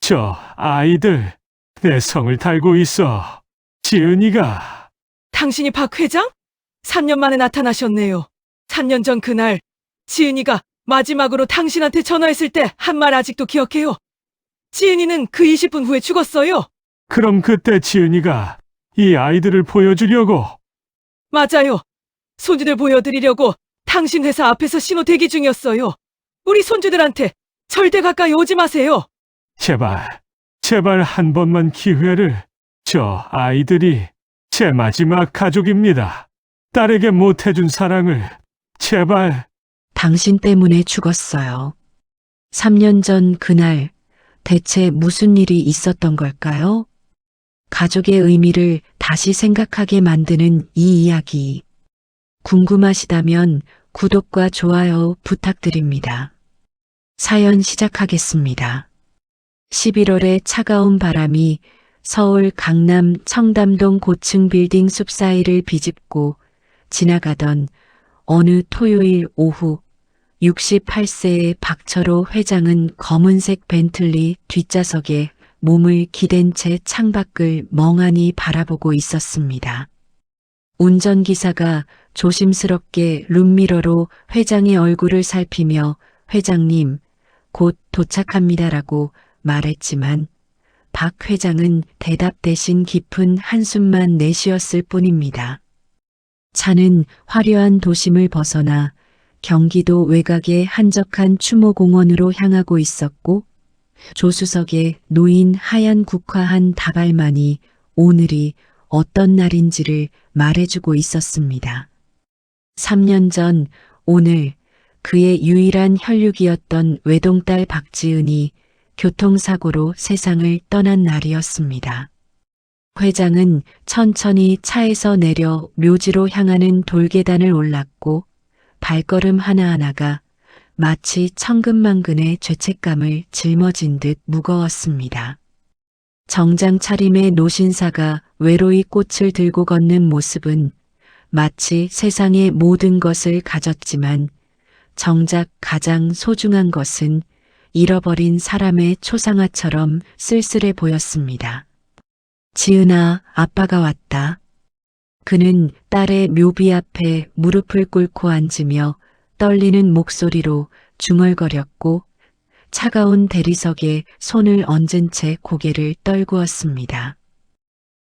저 아이들 내 성을 달고 있어. 지은이가. 당신이 박 회장? 3년 만에 나타나셨네요. 3년 전 그날 지은이가 마지막으로 당신한테 전화했을 때 한 말 아직도 기억해요. 지은이는 그 20분 후에 죽었어요. 그럼 그때 지은이가 이 아이들을 보여주려고. 맞아요. 손주들 보여드리려고 당신 회사 앞에서 신호 대기 중이었어요. 우리 손주들한테 절대 가까이 오지 마세요. 제발 한 번만 기회를. 저 아이들이 제 마지막 가족입니다. 딸에게 못해준 사랑을 제발. 당신 때문에 죽었어요. 3년 전 그날 대체 무슨 일이 있었던 걸까요? 가족의 의미를 다시 생각하게 만드는 이 이야기. 궁금하시다면 구독과 좋아요 부탁드립니다. 사연 시작하겠습니다. 11월의 차가운 바람이 서울 강남 청담동 고층 빌딩 숲 사이를 비집고 지나가던 어느 토요일 오후 68세의 박철호 회장은 검은색 벤틀리 뒷좌석에 몸을 기댄 채 창밖을 멍하니 바라보고 있었습니다. 운전기사가 조심스럽게 룸미러로 회장의 얼굴을 살피며 "회장님, 곧 도착합니다라고 말했지만 박 회장은 대답 대신 깊은 한숨만 내쉬었을 뿐입니다. 차는 화려한 도심을 벗어나 경기도 외곽의 한적한 추모공원으로 향하고 있었고 조수석에 놓인 하얀 국화한 다발만이 오늘이 어떤 날인지를 말해주고 있었습니다. 3년 전 오늘 그의 유일한 혈육이었던 외동딸 박지은이 교통사고로 세상을 떠난 날이었습니다. 회장은 천천히 차에서 내려 묘지로 향하는 돌계단을 올랐고 발걸음 하나하나가 마치 천근만근의 죄책감을 짊어진 듯 무거웠습니다. 정장 차림의 노신사가 외로이 꽃을 들고 걷는 모습은 마치 세상의 모든 것을 가졌지만 정작 가장 소중한 것은 잃어버린 사람의 초상화처럼 쓸쓸해 보였습니다. 지은아, 아빠가 왔다. 그는 딸의 묘비 앞에 무릎을 꿇고 앉으며 떨리는 목소리로 중얼거렸고 차가운 대리석에 손을 얹은 채 고개를 떨구었습니다.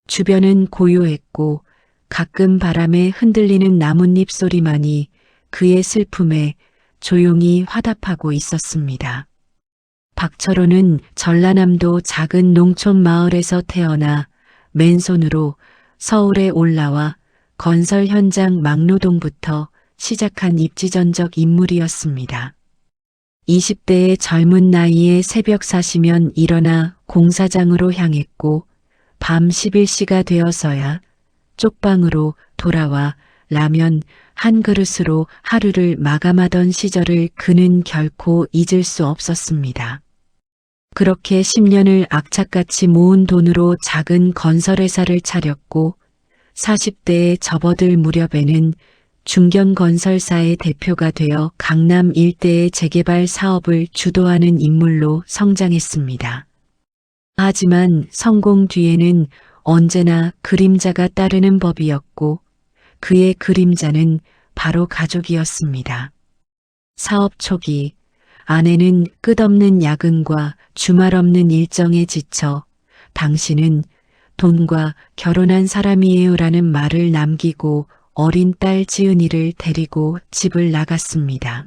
주변은 고요했고 가끔 바람에 흔들리는 나뭇잎 소리만이 그의 슬픔에 조용히 화답하고 있었습니다. 박철호는 전라남도 작은 농촌 마을에서 태어나 맨손으로 서울에 올라와 건설 현장 막노동부터 시작한 입지전적 인물이었습니다. 20대의 젊은 나이에 새벽 4시면 일어나 공사장으로 향했고 밤 11시가 되어서야 쪽방으로 돌아와 라면 한 그릇으로 하루를 마감하던 시절을 그는 결코 잊을 수 없었습니다. 그렇게 10년을 악착같이 모은 돈으로 작은 건설회사를 차렸고 40대에 접어들 무렵에는 중견건설사의 대표가 되어 강남 일대의 재개발 사업을 주도하는 인물로 성장했습니다. 하지만 성공 뒤에는 언제나 그림자가 따르는 법이었고 그의 그림자는 바로 가족이었습니다. 사업 초기 아내는 끝없는 야근과 주말 없는 일정에 지쳐 "당신은 돈과 결혼한 사람이에요라는 말을 남기고 어린 딸 지은이를 데리고 집을 나갔습니다.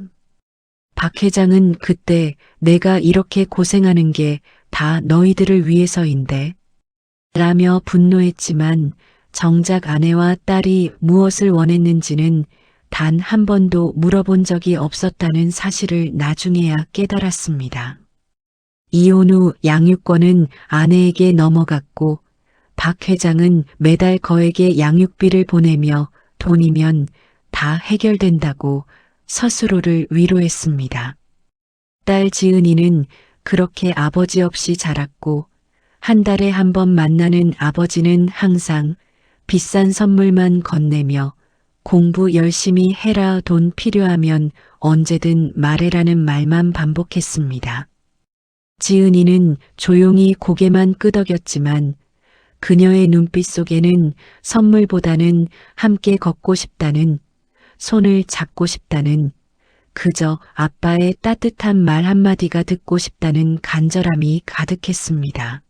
박 회장은 그때 "내가 이렇게 고생하는 게 다 너희들을 위해서인데" 라며 분노했지만 정작 아내와 딸이 무엇을 원했는지는 단 한 번도 물어본 적이 없었다는 사실을 나중에야 깨달았습니다. 이혼 후 양육권은 아내에게 넘어갔고 박 회장은 매달 거액의 양육비를 보내며 돈이면 다 해결된다고 스스로를 위로했습니다. 딸 지은이는 그렇게 아버지 없이 자랐고 한 달에 한 번 만나는 아버지는 항상 비싼 선물만 건네며 "공부 열심히 해라, 돈 필요하면 언제든 말해라는 말만 반복했습니다. 지은이는 조용히 고개만 끄덕였지만 그녀의 눈빛 속에는 선물보다는 함께 걷고 싶다는, 손을 잡고 싶다는, 그저 아빠의 따뜻한 말 한마디가 듣고 싶다는 간절함이 가득했습니다.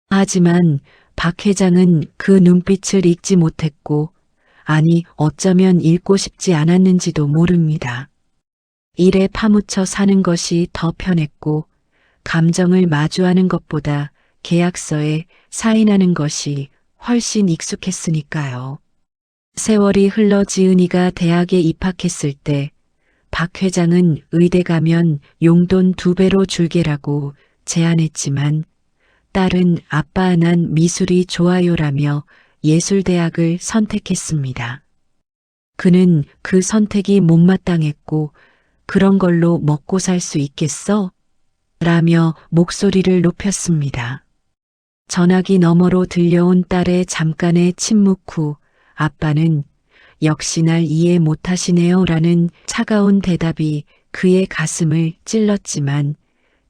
하지만 박 회장은 그 눈빛을 읽지 못했고, 아니 어쩌면 읽고 싶지 않았는지도 모릅니다. 일에 파묻혀 사는 것이 더 편했고, 감정을 마주하는 것보다 계약서에 사인하는 것이 훨씬 익숙했으니까요. 세월이 흘러 지은이가 대학에 입학했을 때 박 회장은 의대 가면 용돈 2배로 줄게라고 제안했지만 딸은 아빠 난 미술이 좋아요라며 예술대학을 선택했습니다. 그는 그 선택이 못마땅했고 그런 걸로 먹고 살 수 있겠어? 라며 목소리를 높였습니다. 전화기 너머로 들려온 딸의 잠깐의 침묵 후 아빠는 역시 날 이해 못하시네요 라는 차가운 대답이 그의 가슴을 찔렀지만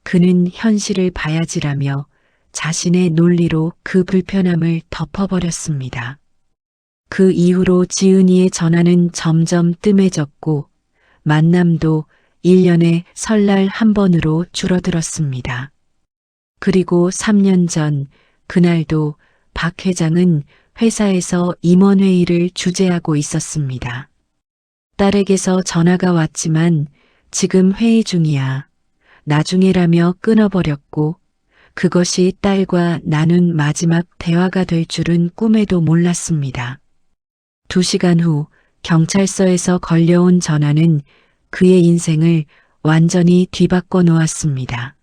그는 현실을 봐야지라며 자신의 논리로 그 불편함을 덮어버렸습니다. 그 이후로 지은이의 전화는 점점 뜸해졌고 만남도 1년에 설날 한 번으로 줄어들었습니다. 그리고 3년 전 그날도 박 회장은 회사에서 임원회의를 주재하고 있었습니다. 딸에게서 전화가 왔지만 지금 회의 중이야. 나중에라며 끊어버렸고 그것이 딸과 나눈 마지막 대화가 될 줄은 꿈에도 몰랐습니다. 2시간 후 경찰서에서 걸려온 전화는 그의 인생을 완전히 뒤바꿔 놓았습니다.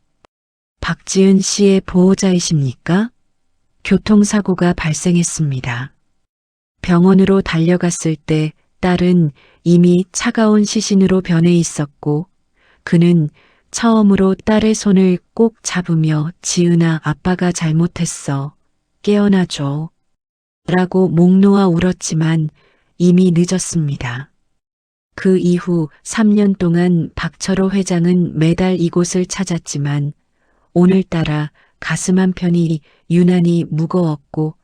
박지은 씨의 보호자이십니까? 교통사고가 발생했습니다. 병원으로 달려갔을 때 딸은 이미 차가운 시신으로 변해 있었고 그는 처음으로 딸의 손을 꼭 잡으며 지은아 아빠가 잘못했어. 깨어나줘. 라고 목 놓아 울었지만 이미 늦었습니다. 그 이후 3년 동안 박철호 회장은 매달 이곳을 찾았지만 오늘따라 가슴 한편이 유난히 무거웠고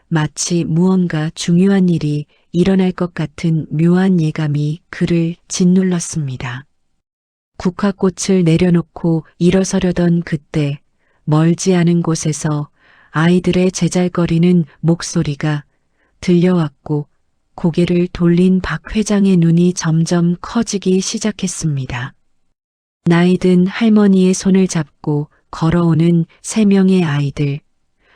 마치 무언가 중요한 일이 일어날 것 같은 묘한 예감이 그를 짓눌렀습니다. 국화꽃을 내려놓고 일어서려던 그때 멀지 않은 곳에서 아이들의 제잘거리는 목소리가 들려왔고 고개를 돌린 박 회장의 눈이 점점 커지기 시작했습니다. 나이든 할머니의 손을 잡고 걸어오는 3명의 아이들.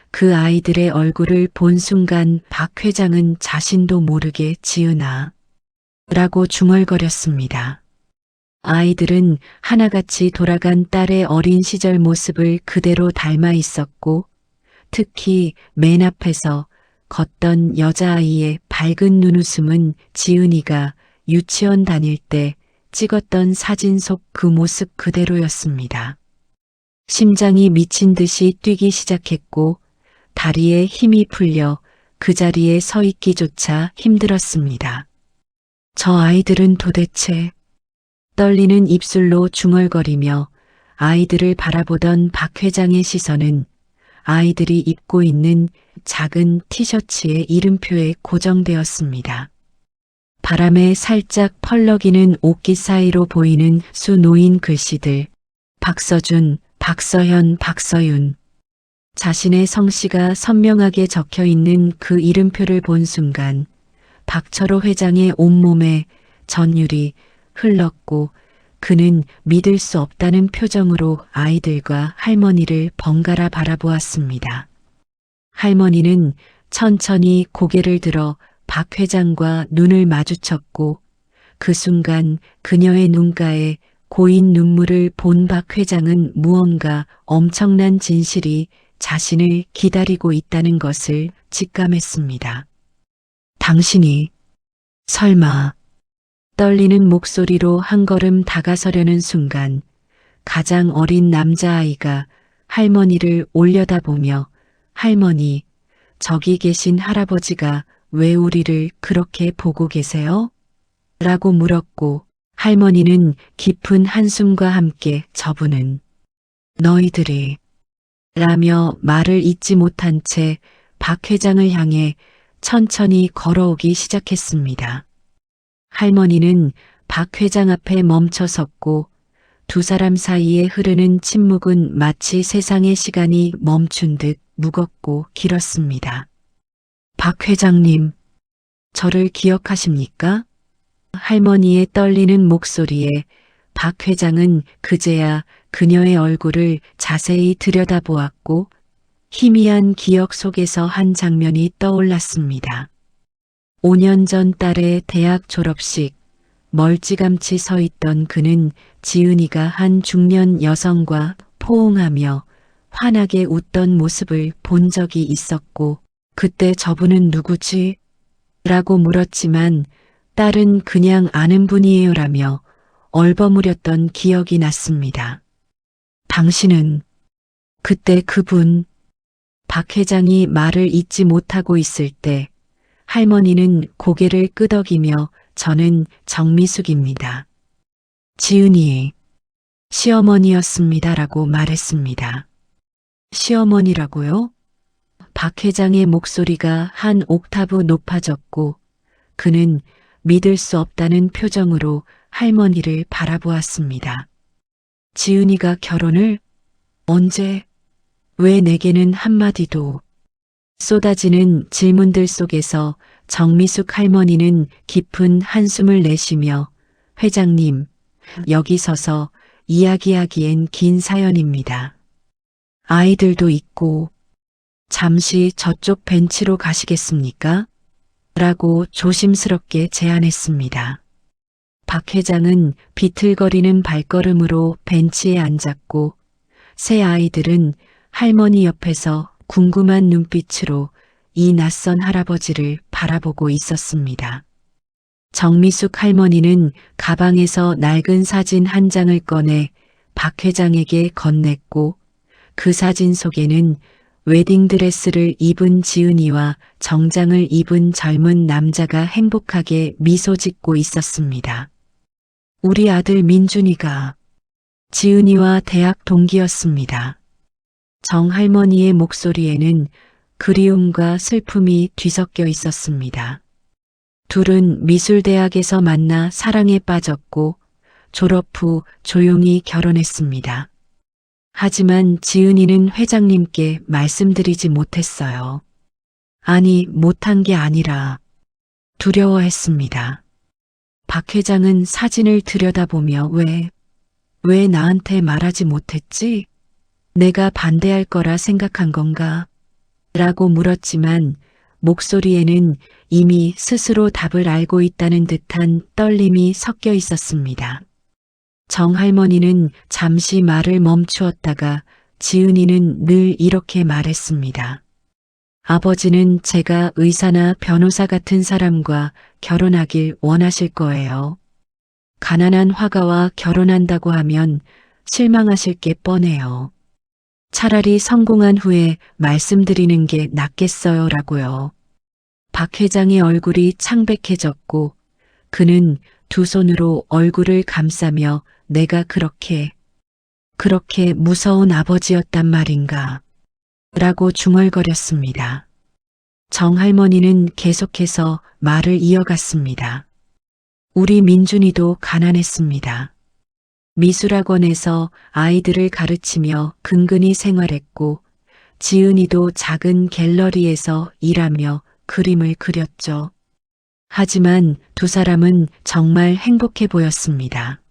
그 아이들의 얼굴을 본 순간 박 회장은 자신도 모르게 지은아 라고 중얼거렸습니다. 아이들은 하나같이 돌아간 딸의 어린 시절 모습을 그대로 닮아 있었고 특히 맨 앞에서 걷던 여자아이의 밝은 눈웃음은 지은이가 유치원 다닐 때 찍었던 사진 속 그 모습 그대로였습니다. 심장이 미친 듯이 뛰기 시작했고 다리에 힘이 풀려 그 자리에 서 있기조차 힘들었습니다. 저 아이들은 도대체 떨리는 입술로 중얼거리며 아이들을 바라보던 박 회장의 시선은 아이들이 입고 있는 작은 티셔츠의 이름표에 고정되었습니다. 바람에 살짝 펄럭이는 옷깃 사이로 보이는 수놓인 글씨들. 박서준, 박서현, 박서윤. 자신의 성씨가 선명하게 적혀 있는 그 이름표를 본 순간 박철호 회장의 온몸에 전율이 흘렀고 그는 믿을 수 없다는 표정으로 아이들과 할머니를 번갈아 바라보았습니다. 할머니는 천천히 고개를 들어 박 회장과 눈을 마주쳤고 그 순간 그녀의 눈가에 고인 눈물을 본 박 회장은 무언가 엄청난 진실이 자신을 기다리고 있다는 것을 직감했습니다. 당신이 설마 떨리는 목소리로 한 걸음 다가서려는 순간 가장 어린 남자아이가 할머니를 올려다보며 할머니, 저기 계신 할아버지가 왜 우리를 그렇게 보고 계세요? 라고 물었고 할머니는 깊은 한숨과 함께 저분은 너희들이 라며 말을 잇지 못한 채 박 회장을 향해 천천히 걸어오기 시작했습니다. 할머니는 박 회장 앞에 멈춰 섰고 두 사람 사이에 흐르는 침묵은 마치 세상의 시간이 멈춘 듯 무겁고 길었습니다. 박 회장님, 저를 기억하십니까? 할머니의 떨리는 목소리에 박 회장은 그제야 그녀의 얼굴을 자세히 들여다보았고 희미한 기억 속에서 한 장면이 떠올랐습니다. 5년 전 딸의 대학 졸업식, 멀찌감치 서 있던 그는 지은이가 한 중년 여성과 포옹하며 환하게 웃던 모습을 본 적이 있었고, 그때 저분은 누구지? 라고 물었지만 딸은 그냥 아는 분이에요 라며 얼버무렸던 기억이 났습니다. 당신은 그때 그분, 박 회장이 말을 잇지 못하고 있을 때 할머니는 고개를 끄덕이며 저는 정미숙입니다. 지은이 시어머니였습니다라고 말했습니다. 시어머니라고요? 박 회장의 목소리가 한 옥타브 높아졌고 그는 믿을 수 없다는 표정으로 할머니를 바라보았습니다. 지은이가 결혼을? 언제? 왜 내게는 한마디도? 쏟아지는 질문들 속에서 정미숙 할머니는 깊은 한숨을 내쉬며 회장님, 여기 서서 이야기하기엔 긴 사연입니다. 아이들도 있고 잠시 저쪽 벤치로 가시겠습니까? 라고 조심스럽게 제안했습니다. 박 회장은 비틀거리는 발걸음으로 벤치에 앉았고 세 아이들은 할머니 옆에서 궁금한 눈빛으로 이 낯선 할아버지를 바라보고 있었습니다. 정미숙 할머니는 가방에서 낡은 사진 한 장을 꺼내 박 회장에게 건넸고 그 사진 속에는 웨딩드레스를 입은 지은이와 정장을 입은 젊은 남자가 행복하게 미소 짓고 있었습니다. 우리 아들 민준이가 지은이와 대학 동기였습니다. 정 할머니의 목소리에는 그리움과 슬픔이 뒤섞여 있었습니다. 둘은 미술대학에서 만나 사랑에 빠졌고 졸업 후 조용히 결혼했습니다. 하지만 지은이는 회장님께 말씀드리지 못했어요. 아니, 못한 게 아니라 두려워했습니다. 박 회장은 사진을 들여다보며 왜 나한테 말하지 못했지? 내가 반대할 거라 생각한 건가? 라고 물었지만 목소리에는 이미 스스로 답을 알고 있다는 듯한 떨림이 섞여 있었습니다. 정 할머니는 잠시 말을 멈추었다가 지은이는 늘 이렇게 말했습니다. 아버지는 제가 의사나 변호사 같은 사람과 결혼하길 원하실 거예요. 가난한 화가와 결혼한다고 하면 실망하실 게 뻔해요. 차라리 성공한 후에 말씀드리는 게 낫겠어요 라고요. 박 회장의 얼굴이 창백해졌고 그는 두 손으로 얼굴을 감싸며 내가 그렇게 무서운 아버지였단 말인가 라고 중얼거렸습니다. 정 할머니는 계속해서 말을 이어갔습니다. 우리 민준이도 가난했습니다. 미술학원에서 아이들을 가르치며 근근히 생활했고 지은이도 작은 갤러리에서 일하며 그림을 그렸죠. 하지만 두 사람은 정말 행복해 보였습니다.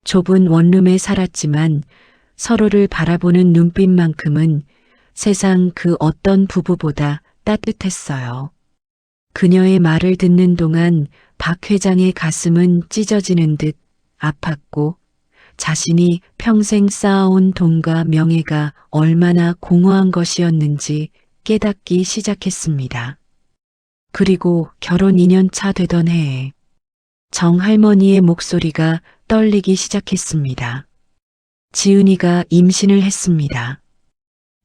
좁은 원룸에 살았지만 서로를 바라보는 눈빛만큼은 세상 그 어떤 부부보다 따뜻했어요. 그녀의 말을 듣는 동안 박 회장의 가슴은 찢어지는 듯 아팠고 자신이 평생 쌓아온 돈과 명예가 얼마나 공허한 것이었는지 깨닫기 시작했습니다. 그리고 결혼 2년 차 되던 해에 정 할머니의 목소리가 떨리기 시작했습니다. 지은이가 임신을 했습니다.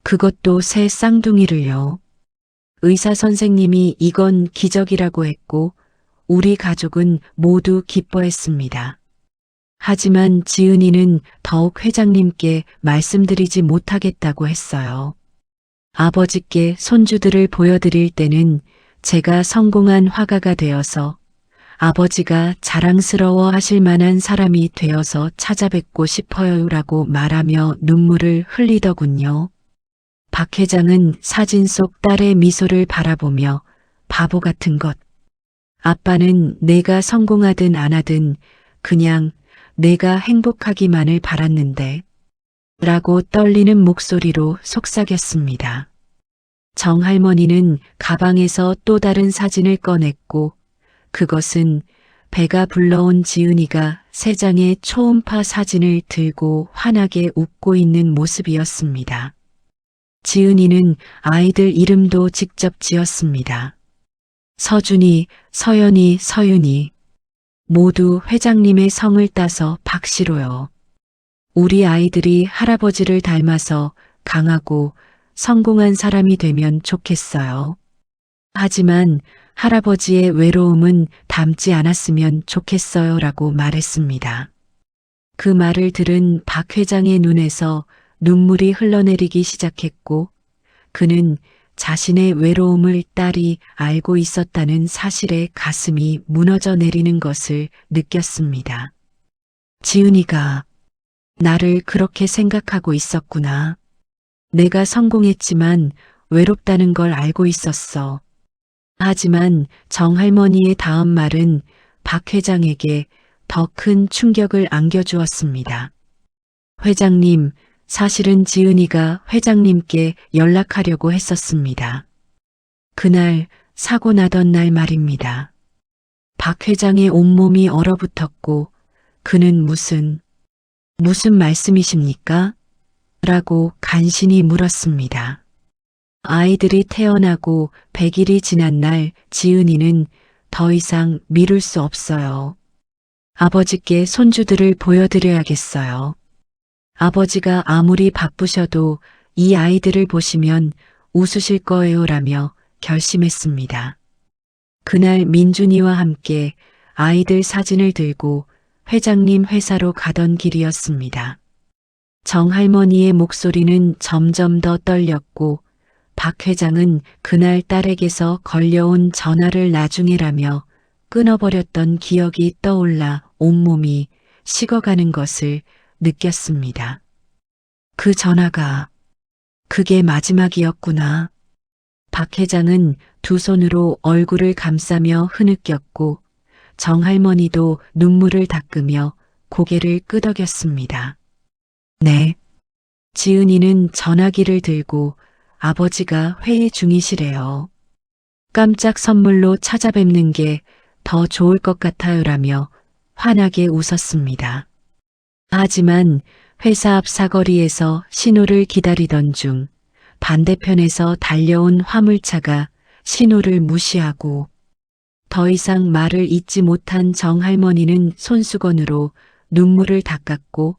그것도 새 쌍둥이를요. 의사 선생님이 이건 기적이라고 했고 우리 가족은 모두 기뻐했습니다. 하지만 지은이는 더욱 회장님께 말씀드리지 못하겠다고 했어요. 아버지께 손주들을 보여드릴 때는 제가 성공한 화가가 되어서 아버지가 자랑스러워 하실 만한 사람이 되어서 찾아뵙고 싶어요라고 말하며 눈물을 흘리더군요. 박 회장은 사진 속 딸의 미소를 바라보며 바보 같은 것. 아빠는 내가 성공하든 안 하든 그냥 내가 행복하기만을 바랐는데 라고 떨리는 목소리로 속삭였습니다. 정할머니는 가방에서 또 다른 사진을 꺼냈고 그것은 배가 불러온 지은이가 세 장의 초음파 사진을 들고 환하게 웃고 있는 모습이었습니다. 지은이는 아이들 이름도 직접 지었습니다. 서준이, 서연이, 서윤이 모두 회장님의 성을 따서 박씨로요. 우리 아이들이 할아버지를 닮아서 강하고 성공한 사람이 되면 좋겠어요. 하지만 할아버지의 외로움은 닮지 않았으면 좋겠어요 라고 말했습니다. 그 말을 들은 박 회장의 눈에서 눈물이 흘러내리기 시작했고 그는 자신의 외로움을 딸이 알고 있었다는 사실에 가슴이 무너져 내리는 것을 느꼈습니다. 지은이가 나를 그렇게 생각하고 있었구나. 내가 성공했지만 외롭다는 걸 알고 있었어. 하지만 정할머니의 다음 말은 박 회장에게 더 큰 충격을 안겨주었습니다. 회장님, 사실은 지은이가 회장님께 연락하려고 했었습니다. 그날 사고 나던 날 말입니다. 박 회장의 온몸이 얼어붙었고 그는 무슨 말씀이십니까? 라고 간신히 물었습니다. 아이들이 태어나고 100일이 지난 날 지은이는 더 이상 미룰 수 없어요. 아버지께 손주들을 보여드려야겠어요. 아버지가 아무리 바쁘셔도 이 아이들을 보시면 웃으실 거예요라며 결심했습니다. 그날 민준이와 함께 아이들 사진을 들고 회장님 회사로 가던 길이었습니다. 정할머니의 목소리는 점점 더 떨렸고 박 회장은 그날 딸에게서 걸려온 전화를 나중에라며 끊어버렸던 기억이 떠올라 온몸이 식어가는 것을 느꼈습니다. 그 전화가 그게 마지막이었구나. 박 회장은 두 손으로 얼굴을 감싸며 흐느꼈고 정할머니도 눈물을 닦으며 고개를 끄덕였습니다. 네. 지은이는 전화기를 들고 아버지가 회의 중이시래요. 깜짝 선물로 찾아뵙는 게 더 좋을 것 같아요라며 환하게 웃었습니다. 하지만 회사 앞 사거리에서 신호를 기다리던 중 반대편에서 달려온 화물차가 신호를 무시하고 더 이상 말을 잇지 못한 정할머니는 손수건으로 눈물을 닦았고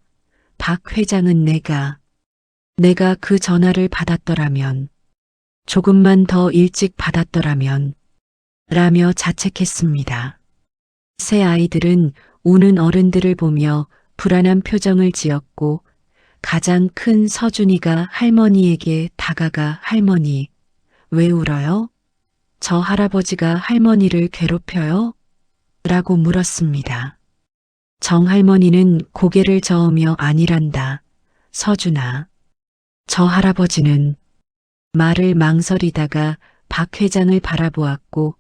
박 회장은 내가 그 전화를 받았더라면, 조금만 더 일찍 받았더라면 라며 자책했습니다. 새 아이들은 우는 어른들을 보며 불안한 표정을 지었고 가장 큰 서준이가 할머니에게 다가가 할머니, 왜 울어요? 저 할아버지가 할머니를 괴롭혀요? 라고 물었습니다. 정할머니는 고개를 저으며 아니란다. 서준아. 저 할아버지는 말을 망설이다가 박 회장을 바라보았고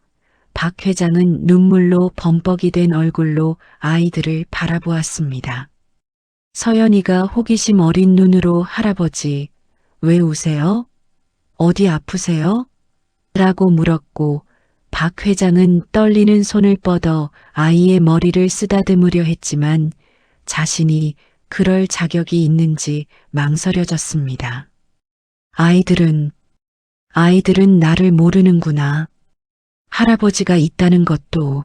박 회장은 눈물로 범벅이 된 얼굴로 아이들을 바라보았습니다. 서연이가 호기심 어린 눈으로 할아버지, 왜 우세요? 어디 아프세요? 라고 물었고 박 회장은 떨리는 손을 뻗어 아이의 머리를 쓰다듬으려 했지만 자신이 그럴 자격이 있는지 망설여졌습니다. 아이들은 나를 모르는구나. 할아버지가 있다는 것도.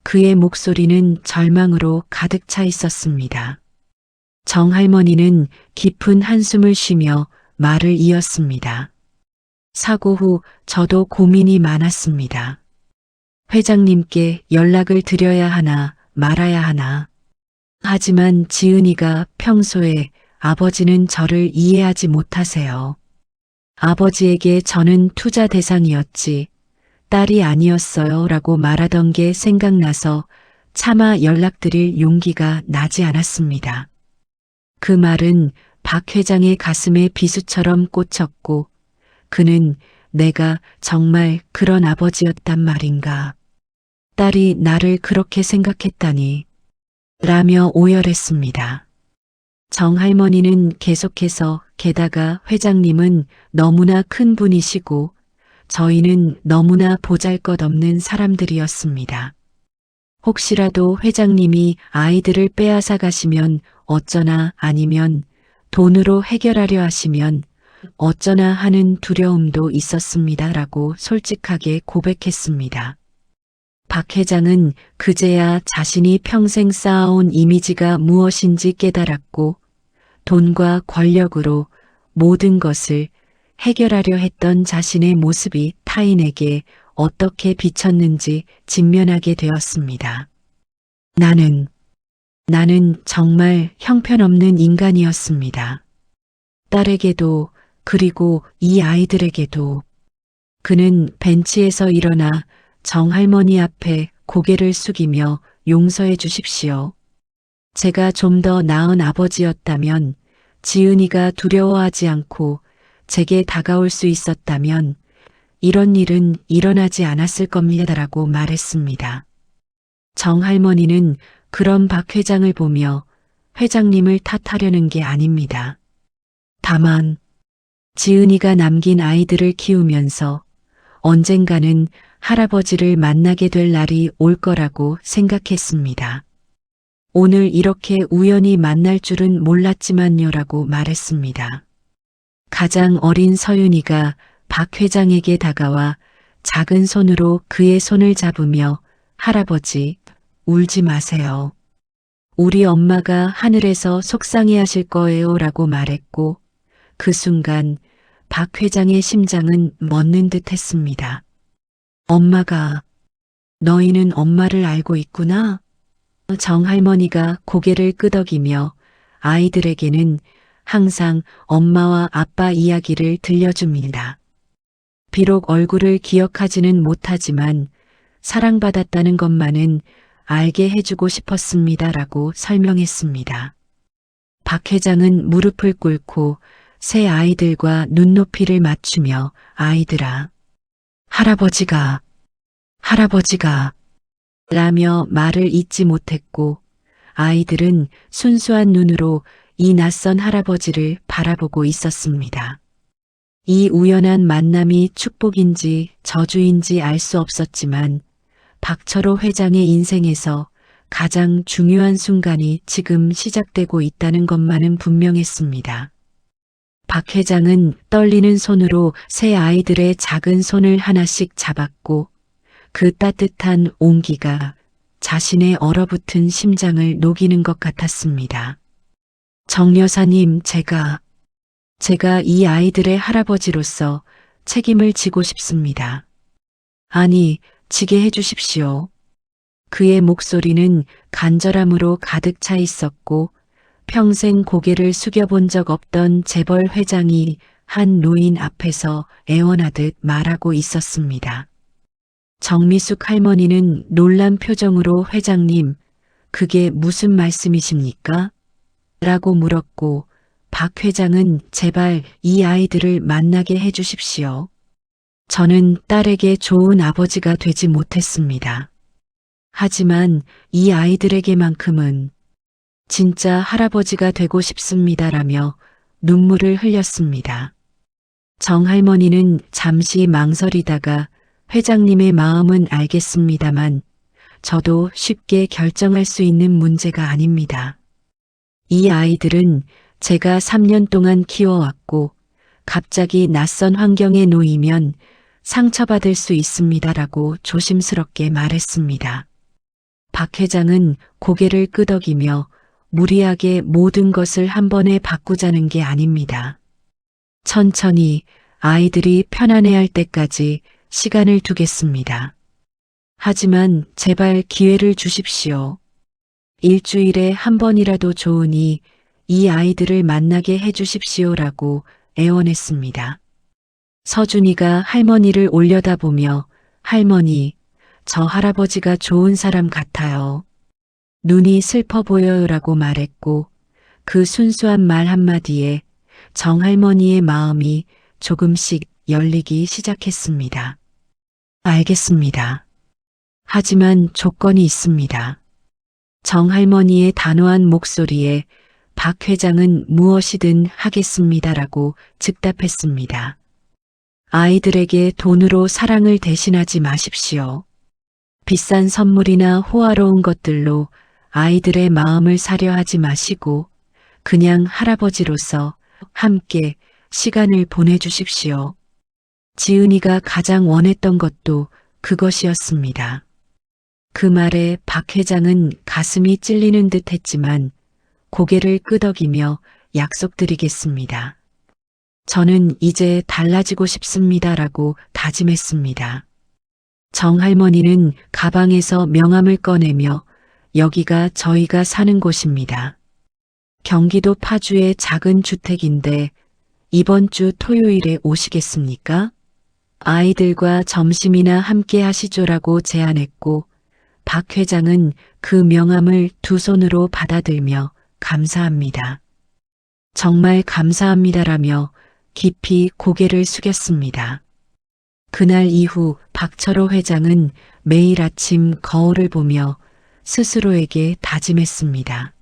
그의 목소리는 절망으로 가득 차 있었습니다. 정할머니는 깊은 한숨을 쉬며 말을 이었습니다. 사고 후 저도 고민이 많았습니다. 회장님께 연락을 드려야 하나 말아야 하나. 하지만 지은이가 평소에 아버지는 저를 이해하지 못하세요. 아버지에게 저는 투자 대상이었지 딸이 아니었어요 라고 말하던 게 생각나서 차마 연락드릴 용기가 나지 않았습니다. 그 말은 박 회장의 가슴에 비수처럼 꽂혔고 그는 내가 정말 그런 아버지였단 말인가. 딸이 나를 그렇게 생각했다니 라며 오열했습니다. 정할머니는 계속해서 게다가 회장님은 너무나 큰 분이시고 저희는 너무나 보잘것없는 사람들이었습니다. 혹시라도 회장님이 아이들을 빼앗아 가시면 어쩌나 아니면 돈으로 해결하려 하시면 어쩌나 하는 두려움도 있었습니다라고 솔직하게 고백했습니다. 박 회장은 그제야 자신이 평생 쌓아온 이미지가 무엇인지 깨달았고 돈과 권력으로 모든 것을 해결하려 했던 자신의 모습이 타인에게 어떻게 비쳤는지 직면하게 되었습니다. 나는 정말 형편없는 인간이었습니다. 딸에게도 그리고 이 아이들에게도. 그는 벤치에서 일어나 정할머니 앞에 고개를 숙이며 용서해 주십시오. 제가 좀 더 나은 아버지였다면, 지은이가 두려워하지 않고 제게 다가올 수 있었다면 이런 일은 일어나지 않았을 겁니다라고 말했습니다. 정할머니는 그런 박 회장을 보며 회장님을 탓하려는 게 아닙니다. 다만 지은이가 남긴 아이들을 키우면서 언젠가는 할아버지를 만나게 될 날이 올 거라고 생각했습니다. 오늘 이렇게 우연히 만날 줄은 몰랐지만요라고 말했습니다. 가장 어린 서윤이가 박 회장에게 다가와 작은 손으로 그의 손을 잡으며 할아버지, 울지 마세요. 우리 엄마가 하늘에서 속상해 하실 거예요 라고 말했고 그 순간 박 회장의 심장은 멎는 듯 했습니다. 엄마가, 너희는 엄마를 알고 있구나? 정할머니가 고개를 끄덕이며 아이들에게는 항상 엄마와 아빠 이야기를 들려줍니다. 비록 얼굴을 기억하지는 못하지만 사랑받았다는 것만은 알게 해주고 싶었습니다라고 설명했습니다. 박 회장은 무릎을 꿇고 새 아이들과 눈높이를 맞추며 아이들아, 할아버지가 라며 말을 잇지 못했고 아이들은 순수한 눈으로 이 낯선 할아버지를 바라보고 있었습니다. 이 우연한 만남이 축복인지 저주인지 알 수 없었지만 박철호 회장의 인생에서 가장 중요한 순간이 지금 시작되고 있다는 것만은 분명했습니다. 박 회장은 떨리는 손으로 새 아이들의 작은 손을 하나씩 잡았고 그 따뜻한 온기가 자신의 얼어붙은 심장을 녹이는 것 같았습니다. 정 여사님, 제가 이 아이들의 할아버지로서 책임을 지고 싶습니다. 아니, 지게 해주십시오. 그의 목소리는 간절함으로 가득 차 있었고 평생 고개를 숙여본 적 없던 재벌 회장이 한 노인 앞에서 애원하듯 말하고 있었습니다. 정미숙 할머니는 놀란 표정으로 회장님, 그게 무슨 말씀이십니까? 라고 물었고 박 회장은 제발 이 아이들을 만나게 해주십시오. 저는 딸에게 좋은 아버지가 되지 못했습니다. 하지만 이 아이들에게만큼은 진짜 할아버지가 되고 싶습니다라며 눈물을 흘렸습니다. 정할머니는 잠시 망설이다가 회장님의 마음은 알겠습니다만 저도 쉽게 결정할 수 있는 문제가 아닙니다. 이 아이들은 제가 3년 동안 키워왔고 갑자기 낯선 환경에 놓이면 상처받을 수 있습니다라고 조심스럽게 말했습니다. 박 회장은 고개를 끄덕이며 무리하게 모든 것을 한 번에 바꾸자는 게 아닙니다. 천천히 아이들이 편안해할 때까지 시간을 두겠습니다. 하지만 제발 기회를 주십시오. 일주일에 한 번이라도 좋으니 이 아이들을 만나게 해주십시오라고 애원했습니다. 서준이가 할머니를 올려다보며 할머니, 저 할아버지가 좋은 사람 같아요. 눈이 슬퍼 보여요라고 말했고 그 순수한 말 한마디에 정할머니의 마음이 조금씩 열리기 시작했습니다. 알겠습니다. 하지만 조건이 있습니다. 정할머니의 단호한 목소리에 박 회장은 무엇이든 하겠습니다라고 즉답했습니다. 아이들에게 돈으로 사랑을 대신하지 마십시오. 비싼 선물이나 호화로운 것들로 아이들의 마음을 사려 하지 마시고 그냥 할아버지로서 함께 시간을 보내주십시오. 지은이가 가장 원했던 것도 그것이었습니다. 그 말에 박 회장은 가슴이 찔리는 듯 했지만 고개를 끄덕이며 약속드리겠습니다. 저는 이제 달라지고 싶습니다라고 다짐했습니다. 정할머니는 가방에서 명함을 꺼내며 여기가 저희가 사는 곳입니다. 경기도 파주의 작은 주택인데 이번 주 토요일에 오시겠습니까? 아이들과 점심이나 함께 하시죠라고 제안했고 박 회장은 그 명함을 두 손으로 받아들며 감사합니다. 정말 감사합니다라며 깊이 고개를 숙였습니다. 그날 이후 박철호 회장은 매일 아침 거울을 보며 스스로에게 다짐했습니다.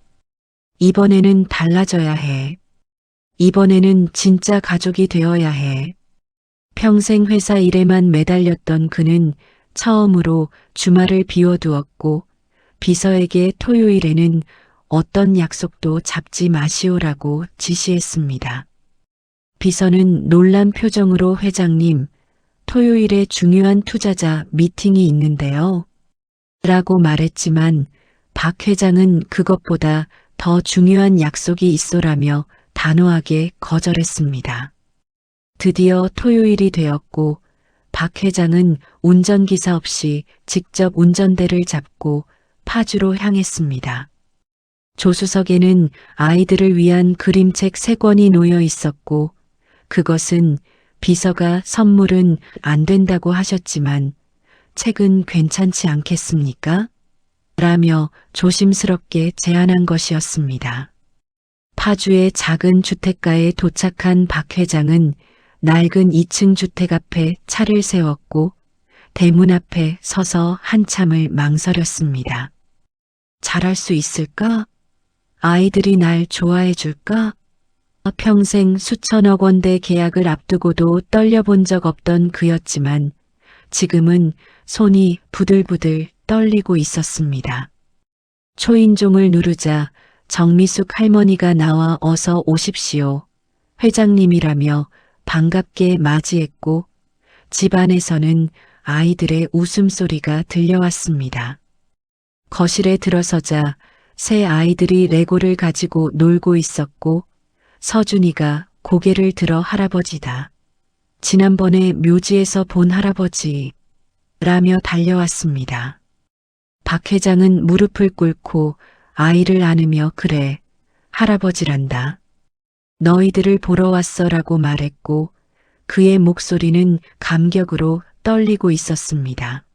이번에는 달라져야 해. 이번에는 진짜 가족이 되어야 해. 평생 회사 일에만 매달렸던 그는 처음으로 주말을 비워두었고 비서에게 토요일에는 어떤 약속도 잡지 마시오라고 지시했습니다. 비서는 놀란 표정으로 회장님, 토요일에 중요한 투자자 미팅이 있는데요. 라고 말했지만 박 회장은 그것보다 더 중요한 약속이 있소라며 단호하게 거절했습니다. 드디어 토요일이 되었고 박 회장은 운전기사 없이 직접 운전대를 잡고 파주로 향했습니다. 조수석에는 아이들을 위한 그림책 3권이 놓여 있었고 그것은 비서가 선물은 안 된다고 하셨지만 책은 괜찮지 않겠습니까? 라며 조심스럽게 제안한 것이었습니다. 파주의 작은 주택가에 도착한 박 회장은 낡은 2층 주택 앞에 차를 세웠고 대문 앞에 서서 한참을 망설였습니다. 잘할 수 있을까? 아이들이 날 좋아해 줄까? 평생 수천억 원대 계약을 앞두고도 떨려본 적 없던 그였지만 지금은 손이 부들부들 떨리고 있었습니다. 초인종을 누르자 정미숙 할머니가 나와 어서 오십시오. 회장님이라며 반갑게 맞이했고 집안에서는 아이들의 웃음소리가 들려왔습니다. 거실에 들어서자 새 아이들이 레고를 가지고 놀고 있었고 서준이가 고개를 들어 할아버지다. 지난번에 묘지에서 본 할아버지 라며 달려왔습니다. 박 회장은 무릎을 꿇고 아이를 안으며 그래, 할아버지란다. 너희들을 보러 왔어라고 말했고 그의 목소리는 감격으로 떨리고 있었습니다.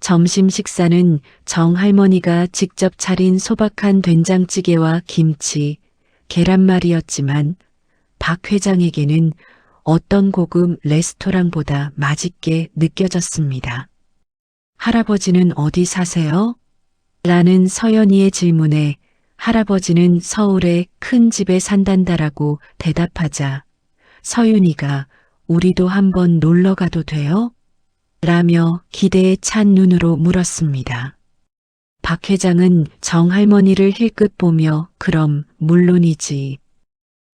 점심 식사는 정할머니가 직접 차린 소박한 된장찌개와 김치, 계란말이였지만 박 회장에게는 어떤 고급 레스토랑보다 맛있게 느껴졌습니다. 할아버지는 어디 사세요? 라는 서연이의 질문에 할아버지는 서울의 큰 집에 산단다라고 대답하자 서윤이가 우리도 한번 놀러 가도 돼요? 라며 기대에 찬 눈으로 물었습니다. 박 회장은 정할머니를 힐끗 보며 그럼 물론이지.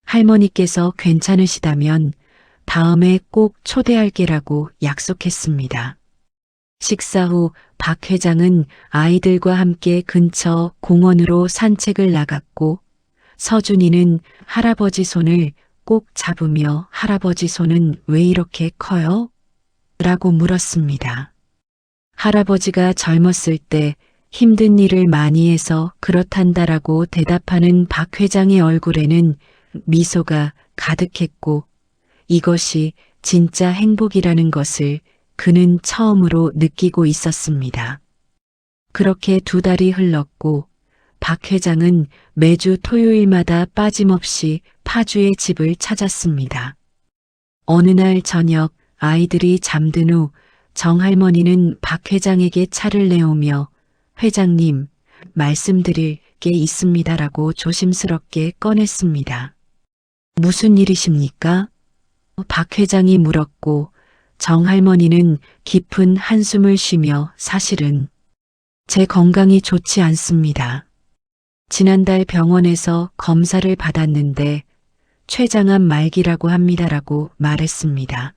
할머니께서 괜찮으시다면 다음에 꼭 초대할게라고 약속했습니다. 식사 후 박 회장은 아이들과 함께 근처 공원으로 산책을 나갔고 서준이는 할아버지 손을 꼭 잡으며 할아버지 손은 왜 이렇게 커요? 라고 물었습니다. 할아버지가 젊었을 때 힘든 일을 많이 해서 그렇단다라고 대답하는 박 회장의 얼굴에는 미소가 가득했고 이것이 진짜 행복이라는 것을 그는 처음으로 느끼고 있었습니다. 그렇게 2달이 흘렀고 박 회장은 매주 토요일마다 빠짐없이 파주의 집을 찾았습니다. 어느 날 저녁 아이들이 잠든 후 정할머니는 박 회장에게 차를 내오며 회장님, 말씀드릴 게 있습니다라고 조심스럽게 꺼냈습니다. 무슨 일이십니까? 박 회장이 물었고 정할머니는 깊은 한숨을 쉬며 사실은 제 건강이 좋지 않습니다. 지난달 병원에서 검사를 받았는데 췌장암 말기라고 합니다라고 말했습니다.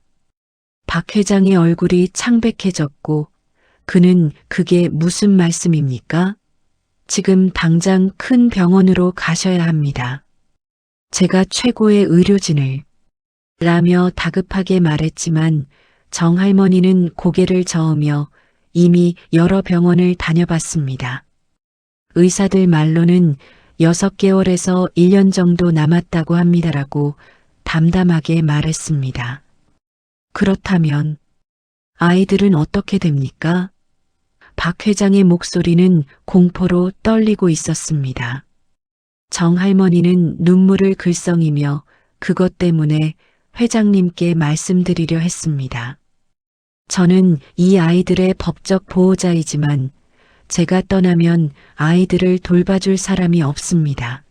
박 회장의 얼굴이 창백해졌고 그는 그게 무슨 말씀입니까? 지금 당장 큰 병원으로 가셔야 합니다. 제가 최고의 의료진을 라며 다급하게 말했지만 정할머니는 고개를 저으며 이미 여러 병원을 다녀봤습니다. 의사들 말로는 6개월에서 1년 정도 남았다고 합니다라고 담담하게 말했습니다. 그렇다면 아이들은 어떻게 됩니까? 박 회장의 목소리는 공포로 떨리고 있었습니다. 정할머니는 눈물을 글썽이며 그것 때문에 회장님께 말씀드리려 했습니다. 저는 이 아이들의 법적 보호자이지만 제가 떠나면 아이들을 돌봐줄 사람이 없습니다.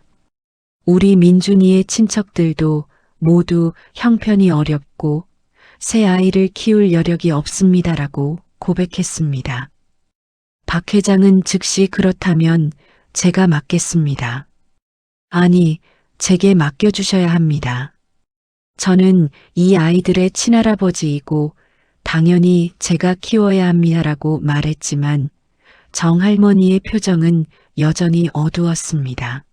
우리 민준이의 친척들도 모두 형편이 어렵고 새 아이를 키울 여력이 없습니다라고 고백했습니다. 박 회장은 즉시 그렇다면 제가 맡겠습니다. 아니, 제게 맡겨주셔야 합니다. 저는 이 아이들의 친할아버지이고 당연히 제가 키워야 합니다라고 말했지만 정할머니의 표정은 여전히 어두웠습니다.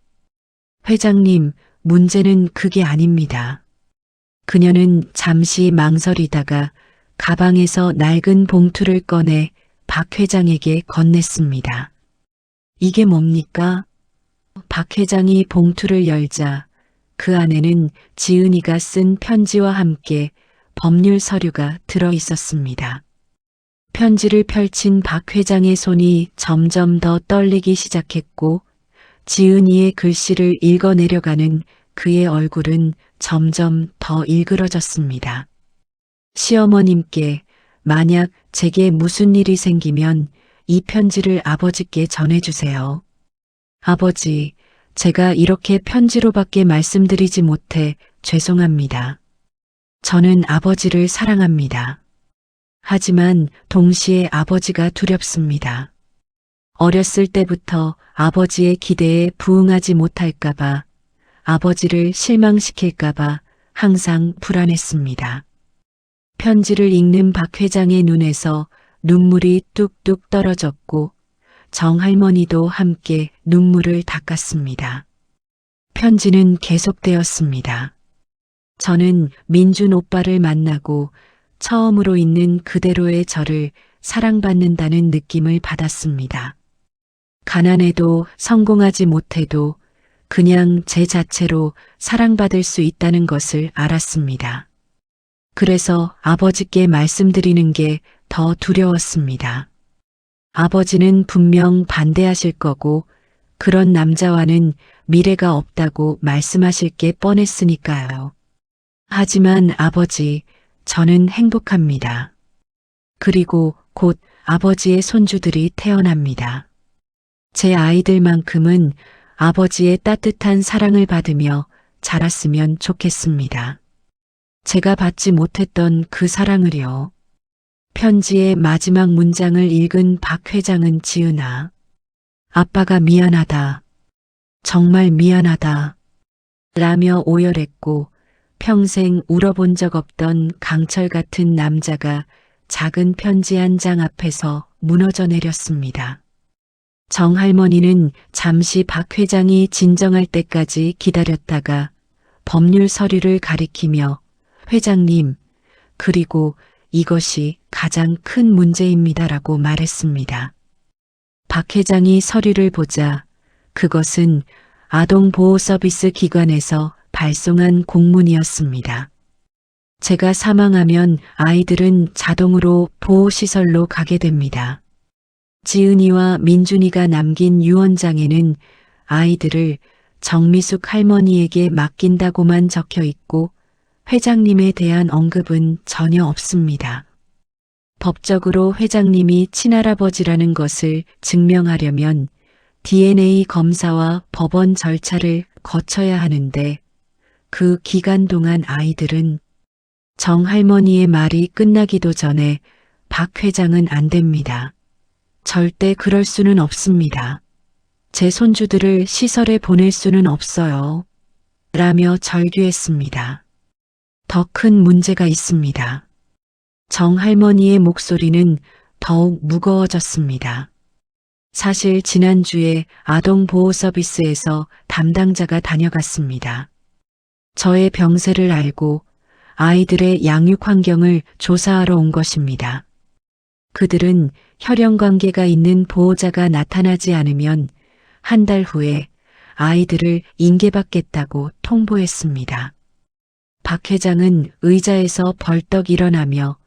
회장님, 문제는 그게 아닙니다. 그녀는 잠시 망설이다가 가방에서 낡은 봉투를 꺼내 박 회장에게 건넸습니다. 이게 뭡니까? 박 회장이 봉투를 열자 그 안에는 지은이가 쓴 편지와 함께 법률 서류가 들어 있었습니다. 편지를 펼친 박 회장의 손이 점점 더 떨리기 시작했고 지은이의 글씨를 읽어내려가는 그의 얼굴은 점점 더 일그러졌습니다. 시어머님께 만약 제게 무슨 일이 생기면 이 편지를 아버지께 전해주세요. 아버지, 제가 이렇게 편지로밖에 말씀드리지 못해 죄송합니다. 저는 아버지를 사랑합니다. 하지만 동시에 아버지가 두렵습니다. 어렸을 때부터 아버지의 기대에 부응하지 못할까봐, 아버지를 실망시킬까봐 항상 불안했습니다. 편지를 읽는 박 회장의 눈에서 눈물이 뚝뚝 떨어졌고 정할머니도 함께 눈물을 닦았습니다. 편지는 계속되었습니다. 저는 민준 오빠를 만나고 처음으로 있는 그대로의 저를 사랑받는다는 느낌을 받았습니다. 가난해도 성공하지 못해도 그냥 제 자체로 사랑받을 수 있다는 것을 알았습니다. 그래서 아버지께 말씀드리는 게 더 두려웠습니다. 아버지는 분명 반대하실 거고 그런 남자와는 미래가 없다고 말씀하실 게 뻔했으니까요. 하지만 아버지, 저는 행복합니다. 그리고 곧 아버지의 손주들이 태어납니다. 제 아이들만큼은 아버지의 따뜻한 사랑을 받으며 자랐으면 좋겠습니다. 제가 받지 못했던 그 사랑을요. 편지의 마지막 문장을 읽은 박 회장은 지은아, 아빠가 미안하다. 정말 미안하다. 라며 오열했고 평생 울어본 적 없던 강철 같은 남자가 작은 편지 한 장 앞에서 무너져 내렸습니다. 정할머니는 잠시 박 회장이 진정할 때까지 기다렸다가 법률 서류를 가리키며 회장님, 그리고 이것이 가장 큰 문제입니다라고 말했습니다. 박 회장이 서류를 보자 그것은 아동보호서비스 기관에서 발송한 공문이었습니다. 제가 사망하면 아이들은 자동으로 보호시설로 가게 됩니다. 지은이와 민준이가 남긴 유언장에는 아이들을 정미숙 할머니에게 맡긴다고만 적혀 있고 회장님에 대한 언급은 전혀 없습니다. 법적으로 회장님이 친할아버지라는 것을 증명하려면 DNA 검사와 법원 절차를 거쳐야 하는데 그 기간 동안 아이들은 정 할머니의 말이 끝나기도 전에 박 회장은 안 됩니다. 절대 그럴 수는 없습니다. 제 손주들을 시설에 보낼 수는 없어요. 라며 절규했습니다. 더 큰 문제가 있습니다. 정 할머니의 목소리는 더욱 무거워졌습니다. 사실 지난주에 아동보호서비스에서 담당자가 다녀갔습니다. 저의 병세를 알고 아이들의 양육 환경을 조사하러 온 것입니다. 그들은 혈연관계가 있는 보호자가 나타나지 않으면 한 달 후에 아이들을 인계받겠다고 통보했습니다. 박 회장은 의자에서 벌떡 일어나며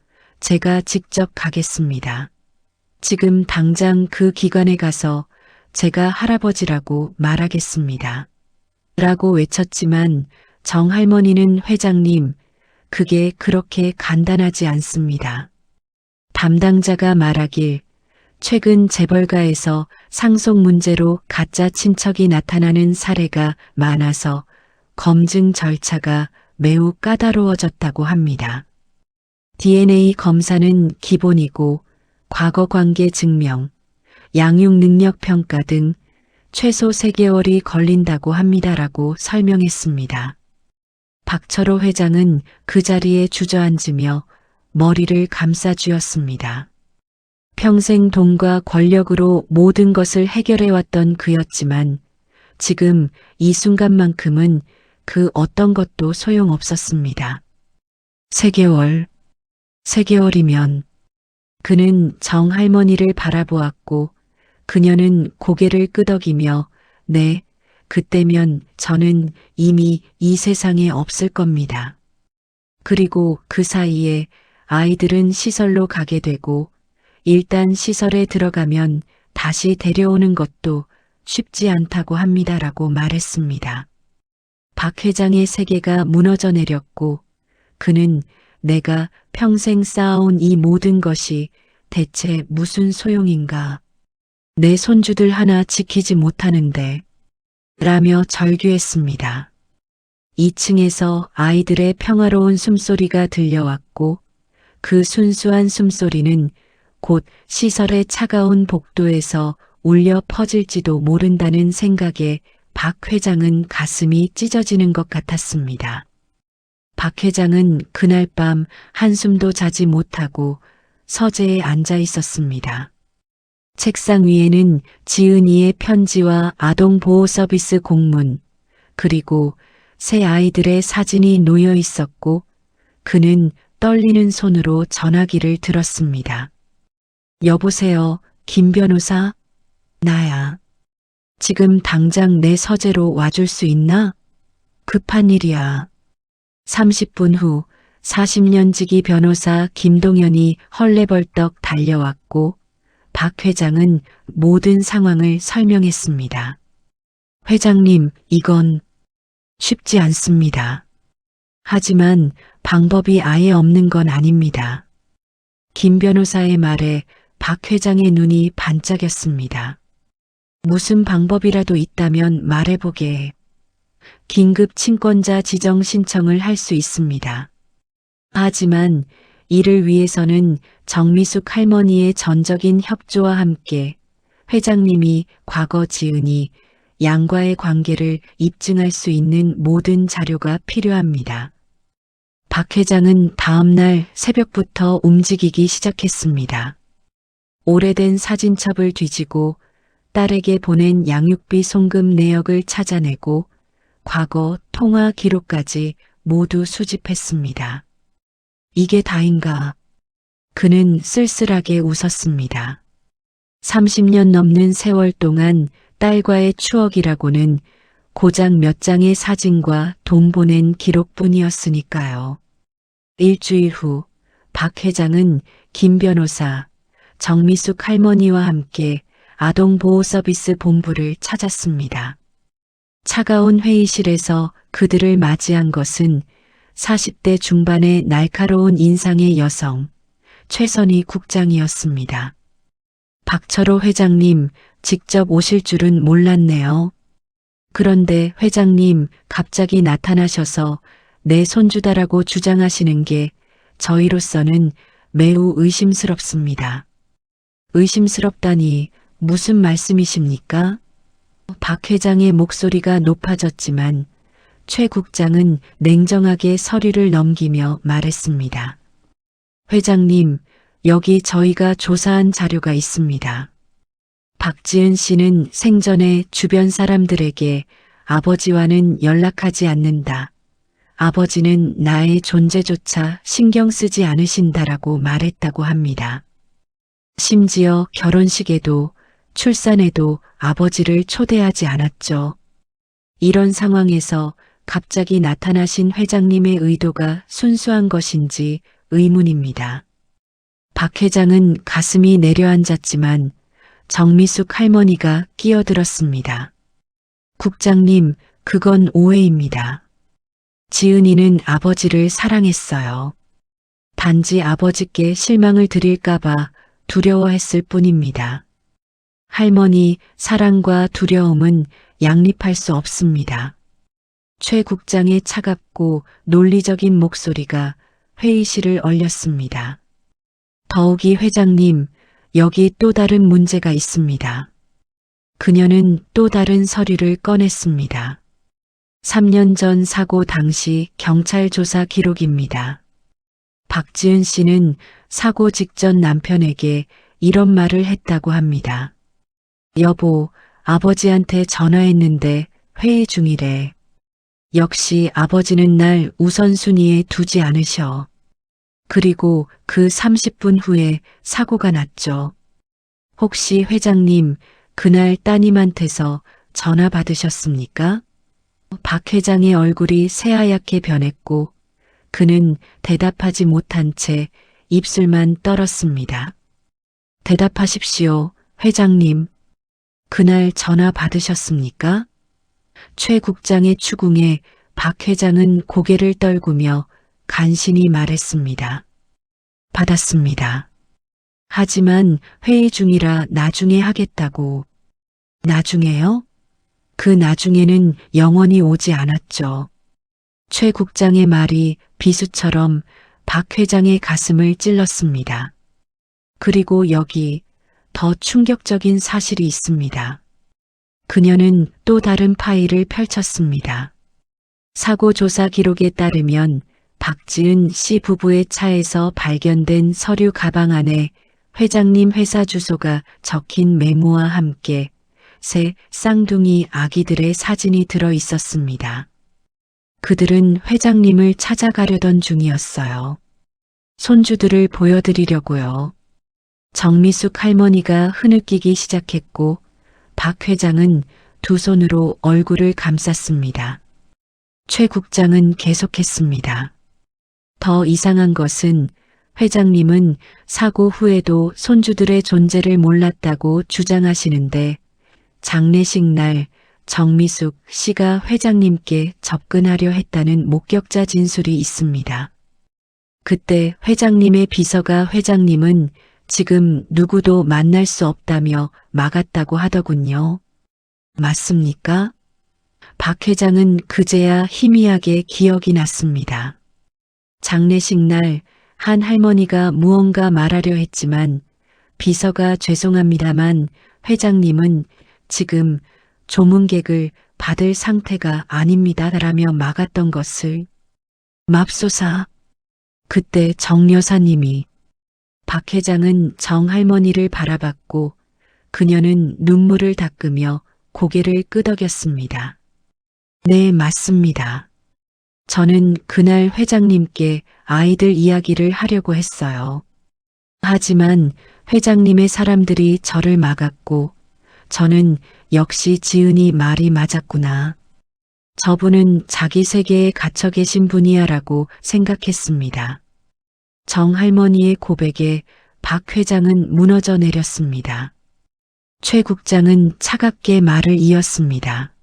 제가 직접 가겠습니다. 지금 당장 그 기관에 가서 제가 할아버지라고 말하겠습니다. 라고 외쳤지만 정 할머니는 회장님, 그게 그렇게 간단하지 않습니다. 담당자가 말하길 최근 재벌가에서 상속 문제로 가짜 친척이 나타나는 사례가 많아서 검증 절차가 매우 까다로워졌다고 합니다. DNA 검사는 기본이고 과거 관계 증명, 양육 능력 평가 등 최소 3개월이 걸린다고 합니다라고 설명했습니다. 박철호 회장은 그 자리에 주저앉으며 머리를 감싸쥐었습니다. 평생 돈과 권력으로 모든 것을 해결해왔던 그였지만 지금 이 순간만큼은 그 어떤 것도 소용없었습니다. 3개월. 3개월이면 그는 정 할머니를 바라보았고 그녀는 고개를 끄덕이며 네, 그때면 저는 이미 이 세상에 없을 겁니다. 그리고 그 사이에 아이들은 시설로 가게 되고 일단 시설에 들어가면 다시 데려오는 것도 쉽지 않다고 합니다라고 말했습니다. 박 회장의 세계가 무너져 내렸고 그는 내가 평생 쌓아온 이 모든 것이 대체 무슨 소용인가. 내 손주들 하나 지키지 못하는데 라며 절규했습니다. 2층에서 아이들의 평화로운 숨소리가 들려왔고 그 순수한 숨소리는 곧 시설의 차가운 복도에서 울려 퍼질지도 모른다는 생각에 박 회장은 가슴이 찢어지는 것 같았습니다. 박 회장은 그날 밤 한숨도 자지 못하고 서재에 앉아 있었습니다. 책상 위에는 지은이의 편지와 아동보호서비스 공문, 그리고 새 아이들의 사진이 놓여 있었고 그는 떨리는 손으로 전화기를 들었습니다. 여보세요, 김 변호사? 나야. 지금 당장 내 서재로 와줄 수 있나? 급한 일이야. 30분 후 40년 지기 변호사 김동현이 헐레벌떡 달려왔고 박 회장은 모든 상황을 설명했습니다. 회장님, 이건 쉽지 않습니다. 하지만 방법이 아예 없는 건 아닙니다. 김 변호사의 말에 박 회장의 눈이 반짝였습니다. 무슨 방법이라도 있다면 말해보게. 긴급 친권자 지정 신청을 할 수 있습니다. 하지만 이를 위해서는 정미숙 할머니의 전적인 협조와 함께 회장님이 과거 지은이 양과의 관계를 입증할 수 있는 모든 자료가 필요합니다. 박 회장은 다음 날 새벽부터 움직이기 시작했습니다. 오래된 사진첩을 뒤지고 딸에게 보낸 양육비 송금 내역을 찾아내고 과거 통화 기록까지 모두 수집했습니다. 이게 다인가? 그는 쓸쓸하게 웃었습니다. 30년 넘는 세월 동안 딸과의 추억이라고는 고작 몇 장의 사진과 돈 보낸 기록뿐이었으니까요. 일주일 후 박 회장은 김 변호사, 정미숙 할머니와 함께 아동보호서비스 본부를 찾았습니다. 차가운 회의실에서 그들을 맞이한 것은 40대 중반의 날카로운 인상의 여성, 최선희 국장이었습니다. 박철호 회장님, 직접 오실 줄은 몰랐네요. 그런데 회장님 갑자기 나타나셔서 내 손주다라고 주장하시는 게 저희로서는 매우 의심스럽습니다. 의심스럽다니 무슨 말씀이십니까? 박 회장의 목소리가 높아졌지만 최 국장은 냉정하게 서류를 넘기며 말했습니다. 회장님, 여기 저희가 조사한 자료가 있습니다. 박지은 씨는 생전에 주변 사람들에게 아버지와는 연락하지 않는다. 아버지는 나의 존재조차 신경 쓰지 않으신다라고 말했다고 합니다. 심지어 결혼식에도 출산에도 아버지를 초대하지 않았죠. 이런 상황에서 갑자기 나타나신 회장님의 의도가 순수한 것인지 의문입니다. 박 회장은 가슴이 내려앉았지만 정미숙 할머니가 끼어들었습니다. 국장님, 그건 오해입니다. 지은이는 아버지를 사랑했어요. 단지 아버지께 실망을 드릴까봐 두려워했을 뿐입니다. 할머니, 사랑과 두려움은 양립할 수 없습니다. 최 국장의 차갑고 논리적인 목소리가 회의실을 얼렸습니다. 더욱이 회장님, 여기 또 다른 문제가 있습니다. 그녀는 또 다른 서류를 꺼냈습니다. 3년 전 사고 당시 경찰 조사 기록입니다. 박지은 씨는 사고 직전 남편에게 이런 말을 했다고 합니다. 여보, 아버지한테 전화했는데 회의 중이래. 역시 아버지는 날 우선순위에 두지 않으셔. 그리고 그 30분 후에 사고가 났죠. 혹시 회장님, 그날 따님한테서 전화 받으셨습니까? 박 회장의 얼굴이 새하얗게 변했고 그는 대답하지 못한 채 입술만 떨었습니다. 대답하십시오, 회장님. 그날 전화 받으셨습니까? 최 국장의 추궁에 박 회장은 고개를 떨구며 간신히 말했습니다. 받았습니다. 하지만 회의 중이라 나중에 하겠다고. 나중에요? 그 나중에는 영원히 오지 않았죠. 최 국장의 말이 비수처럼 박 회장의 가슴을 찔렀습니다. 그리고 여기 더 충격적인 사실이 있습니다. 그녀는 또 다른 파일을 펼쳤습니다. 사고 조사 기록에 따르면 박지은 씨 부부의 차에서 발견된 서류 가방 안에 회장님 회사 주소가 적힌 메모와 함께 새 쌍둥이 아기들의 사진이 들어 있었습니다. 그들은 회장님을 찾아가려던 중이었어요. 손주들을 보여드리려고요. 정미숙 할머니가 흐느끼기 시작했고 박 회장은 두 손으로 얼굴을 감쌌습니다. 최 국장은 계속했습니다. 더 이상한 것은 회장님은 사고 후에도 손주들의 존재를 몰랐다고 주장하시는데 장례식 날 정미숙 씨가 회장님께 접근하려 했다는 목격자 진술이 있습니다. 그때 회장님의 비서가 회장님은 지금 누구도 만날 수 없다며 막았다고 하더군요. 맞습니까? 박 회장은 그제야 희미하게 기억이 났습니다. 장례식 날 한 할머니가 무언가 말하려 했지만 비서가 죄송합니다만 회장님은 지금 조문객을 받을 상태가 아닙니다라며 막았던 것을. 맙소사. 그때 정 여사님이. 박 회장은 정 할머니를 바라봤고 그녀는 눈물을 닦으며 고개를 끄덕였습니다. 네, 맞습니다. 저는 그날 회장님께 아이들 이야기를 하려고 했어요. 하지만 회장님의 사람들이 저를 막았고 저는 역시 지은이 말이 맞았구나. 저분은 자기 세계에 갇혀 계신 분이야라고 생각했습니다. 정 할머니의 고백에 박 회장은 무너져 내렸습니다. 최 국장은 차갑게 말을 이었습니다.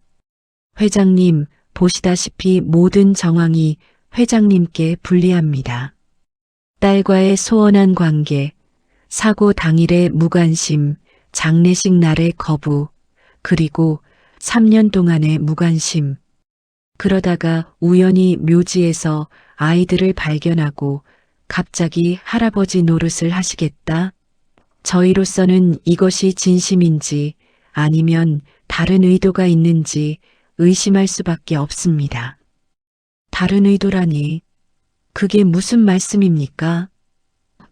회장님, 보시다시피 모든 정황이 회장님께 불리합니다. 딸과의 소원한 관계, 사고 당일의 무관심, 장례식 날의 거부, 그리고 3년 동안의 무관심. 그러다가 우연히 묘지에서 아이들을 발견하고 갑자기 할아버지 노릇을 하시겠다? 저희로서는 이것이 진심인지 아니면 다른 의도가 있는지 의심할 수밖에 없습니다. 다른 의도라니, 그게 무슨 말씀입니까?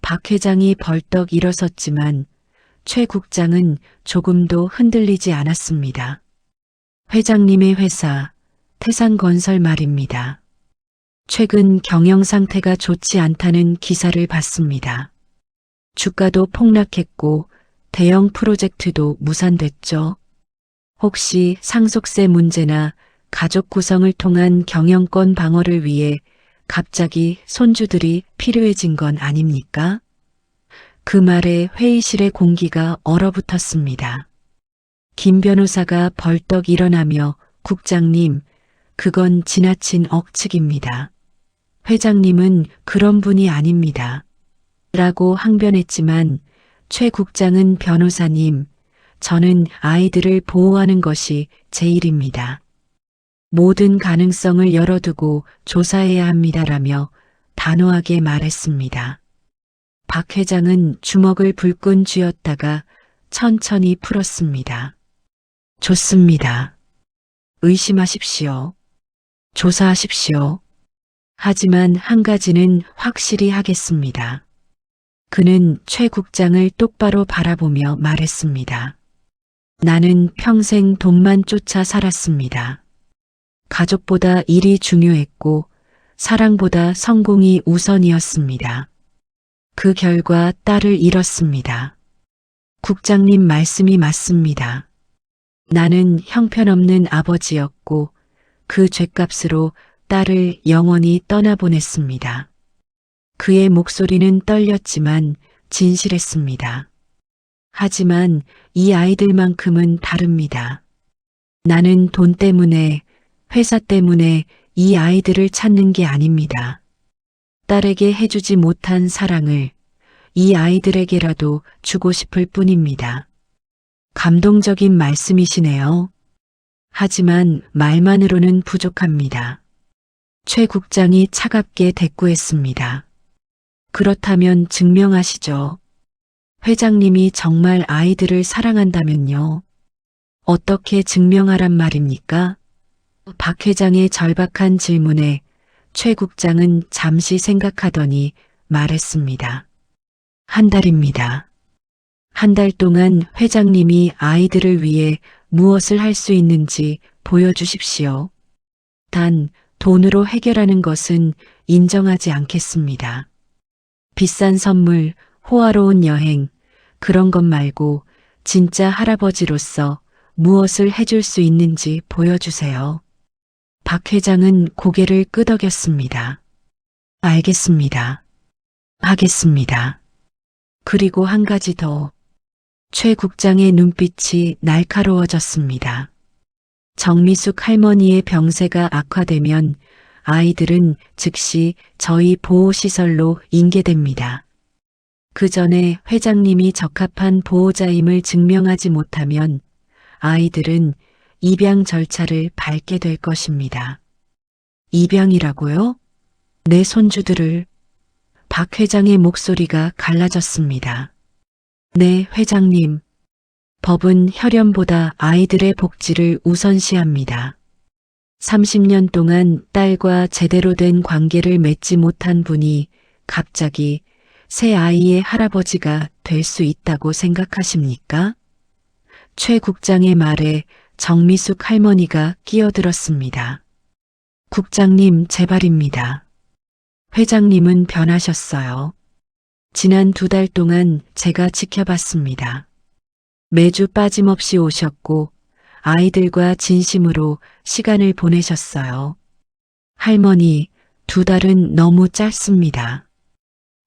박 회장이 벌떡 일어섰지만 최 국장은 조금도 흔들리지 않았습니다. 회장님의 회사, 태산건설 말입니다. 최근 경영 상태가 좋지 않다는 기사를 봤습니다. 주가도 폭락했고 대형 프로젝트도 무산됐죠. 혹시 상속세 문제나 가족 구성을 통한 경영권 방어를 위해 갑자기 손주들이 필요해진 건 아닙니까? 그 말에 회의실의 공기가 얼어붙었습니다. 김 변호사가 벌떡 일어나며 국장님, 그건 지나친 억측입니다. 회장님은 그런 분이 아닙니다. 라고 항변했지만 최 국장은 변호사님, 저는 아이들을 보호하는 것이 제 일입니다. 모든 가능성을 열어두고 조사해야 합니다라며 단호하게 말했습니다. 박 회장은 주먹을 불끈 쥐었다가 천천히 풀었습니다. 좋습니다. 의심하십시오. 조사하십시오. 하지만 한 가지는 확실히 하겠습니다. 그는 최 국장을 똑바로 바라보며 말했습니다. 나는 평생 돈만 쫓아 살았습니다. 가족보다 일이 중요했고 사랑보다 성공이 우선이었습니다. 그 결과 딸을 잃었습니다. 국장님 말씀이 맞습니다. 나는 형편없는 아버지였고 그 죗값으로 딸을 영원히 떠나보냈습니다. 그의 목소리는 떨렸지만 진실했습니다. 하지만 이 아이들만큼은 다릅니다. 나는 돈 때문에, 회사 때문에 이 아이들을 찾는 게 아닙니다. 딸에게 해주지 못한 사랑을 이 아이들에게라도 주고 싶을 뿐입니다. 감동적인 말씀이시네요. 하지만 말만으로는 부족합니다. 최 국장이 차갑게 대꾸했습니다. 그렇다면 증명하시죠. 회장님이 정말 아이들을 사랑한다면요. 어떻게 증명하란 말입니까? 박 회장의 절박한 질문에 최 국장은 잠시 생각하더니 말했습니다. 한 달입니다. 한 달 동안 회장님이 아이들을 위해 무엇을 할 수 있는지 보여주십시오. 단, 돈으로 해결하는 것은 인정하지 않겠습니다. 비싼 선물, 호화로운 여행, 그런 것 말고 진짜 할아버지로서 무엇을 해줄 수 있는지 보여주세요. 박 회장은 고개를 끄덕였습니다. 알겠습니다. 하겠습니다. 그리고 한 가지 더. 최 국장의 눈빛이 날카로워졌습니다. 정미숙 할머니의 병세가 악화되면 아이들은 즉시 저희 보호시설로 인계됩니다. 그 전에 회장님이 적합한 보호자임을 증명하지 못하면 아이들은 입양 절차를 밟게 될 것입니다. 입양이라고요? 내 손주들을. 박 회장의 목소리가 갈라졌습니다. 네, 회장님. 법은 혈연보다 아이들의 복지를 우선시합니다. 30년 동안 딸과 제대로 된 관계를 맺지 못한 분이 갑자기 새 아이의 할아버지가 될 수 있다고 생각하십니까? 최 국장의 말에 정미숙 할머니가 끼어들었습니다. 국장님, 제발입니다. 회장님은 변하셨어요. 지난 2달 동안 제가 지켜봤습니다. 매주 빠짐없이 오셨고 아이들과 진심으로 시간을 보내셨어요. 할머니, 2달은 너무 짧습니다.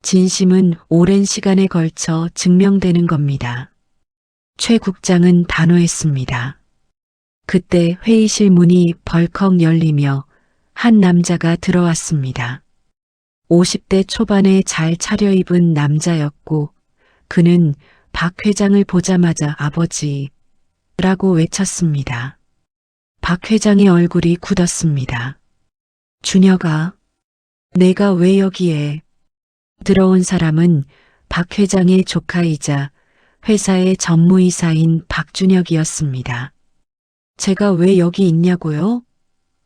진심은 오랜 시간에 걸쳐 증명되는 겁니다. 최 국장은 단호했습니다. 그때 회의실 문이 벌컥 열리며 한 남자가 들어왔습니다. 50대 초반에 잘 차려입은 남자였고 그는 박 회장을 보자마자 아버지라고 외쳤습니다. 박 회장의 얼굴이 굳었습니다. 준혁아, 내가 왜 여기에? 들어온 사람은 박 회장의 조카이자 회사의 전무이사인 박준혁이었습니다. 제가 왜 여기 있냐고요?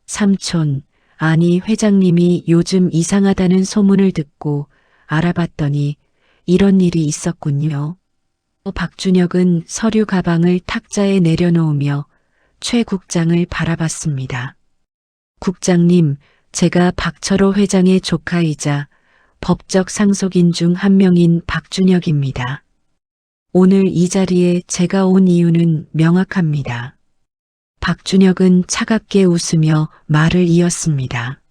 삼촌, 아니 회장님이 요즘 이상하다는 소문을 듣고 알아봤더니 이런 일이 있었군요. 박준혁은 서류 가방을 탁자에 내려놓으며 최 국장을 바라봤습니다. 국장님, 제가 박철호 회장의 조카이자 법적 상속인 중 한 명인 박준혁입니다. 오늘 이 자리에 제가 온 이유는 명확합니다. 박준혁은 차갑게 웃으며 말을 이었습니다.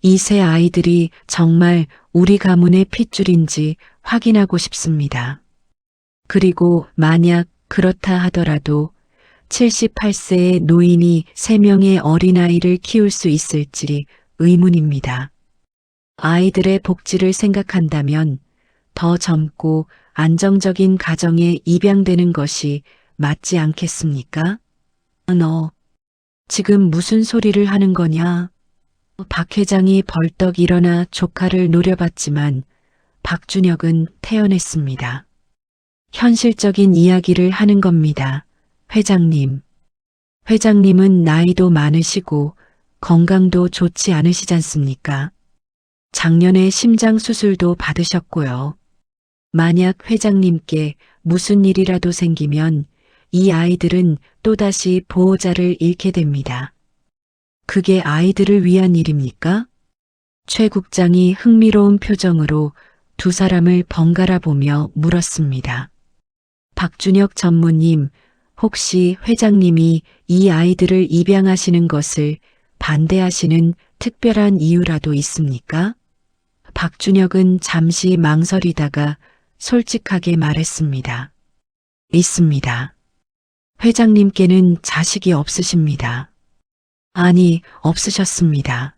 이 세 아이들이 정말 우리 가문의 핏줄인지 확인하고 싶습니다. 그리고 만약 그렇다 하더라도 78세의 노인이 3명의 어린아이를 키울 수 있을지 의문입니다. 아이들의 복지를 생각한다면 더 젊고 안정적인 가정에 입양되는 것이 맞지 않겠습니까? 너 지금 무슨 소리를 하는 거냐? 박 회장이 벌떡 일어나 조카를 노려봤지만 박준혁은 태어냈습니다. 현실적인 이야기를 하는 겁니다. 회장님. 회장님은 나이도 많으시고 건강도 좋지 않으시지 않습니까? 작년에 심장 수술도 받으셨고요. 만약 회장님께 무슨 일이라도 생기면 이 아이들은 또다시 보호자를 잃게 됩니다. 그게 아이들을 위한 일입니까? 최 국장이 흥미로운 표정으로 두 사람을 번갈아 보며 물었습니다. 박준혁 전무님, 혹시 회장님이 이 아이들을 입양하시는 것을 반대하시는 특별한 이유라도 있습니까? 박준혁은 잠시 망설이다가 솔직하게 말했습니다. 있습니다. 회장님께는 자식이 없으십니다. 아니, 없으셨습니다.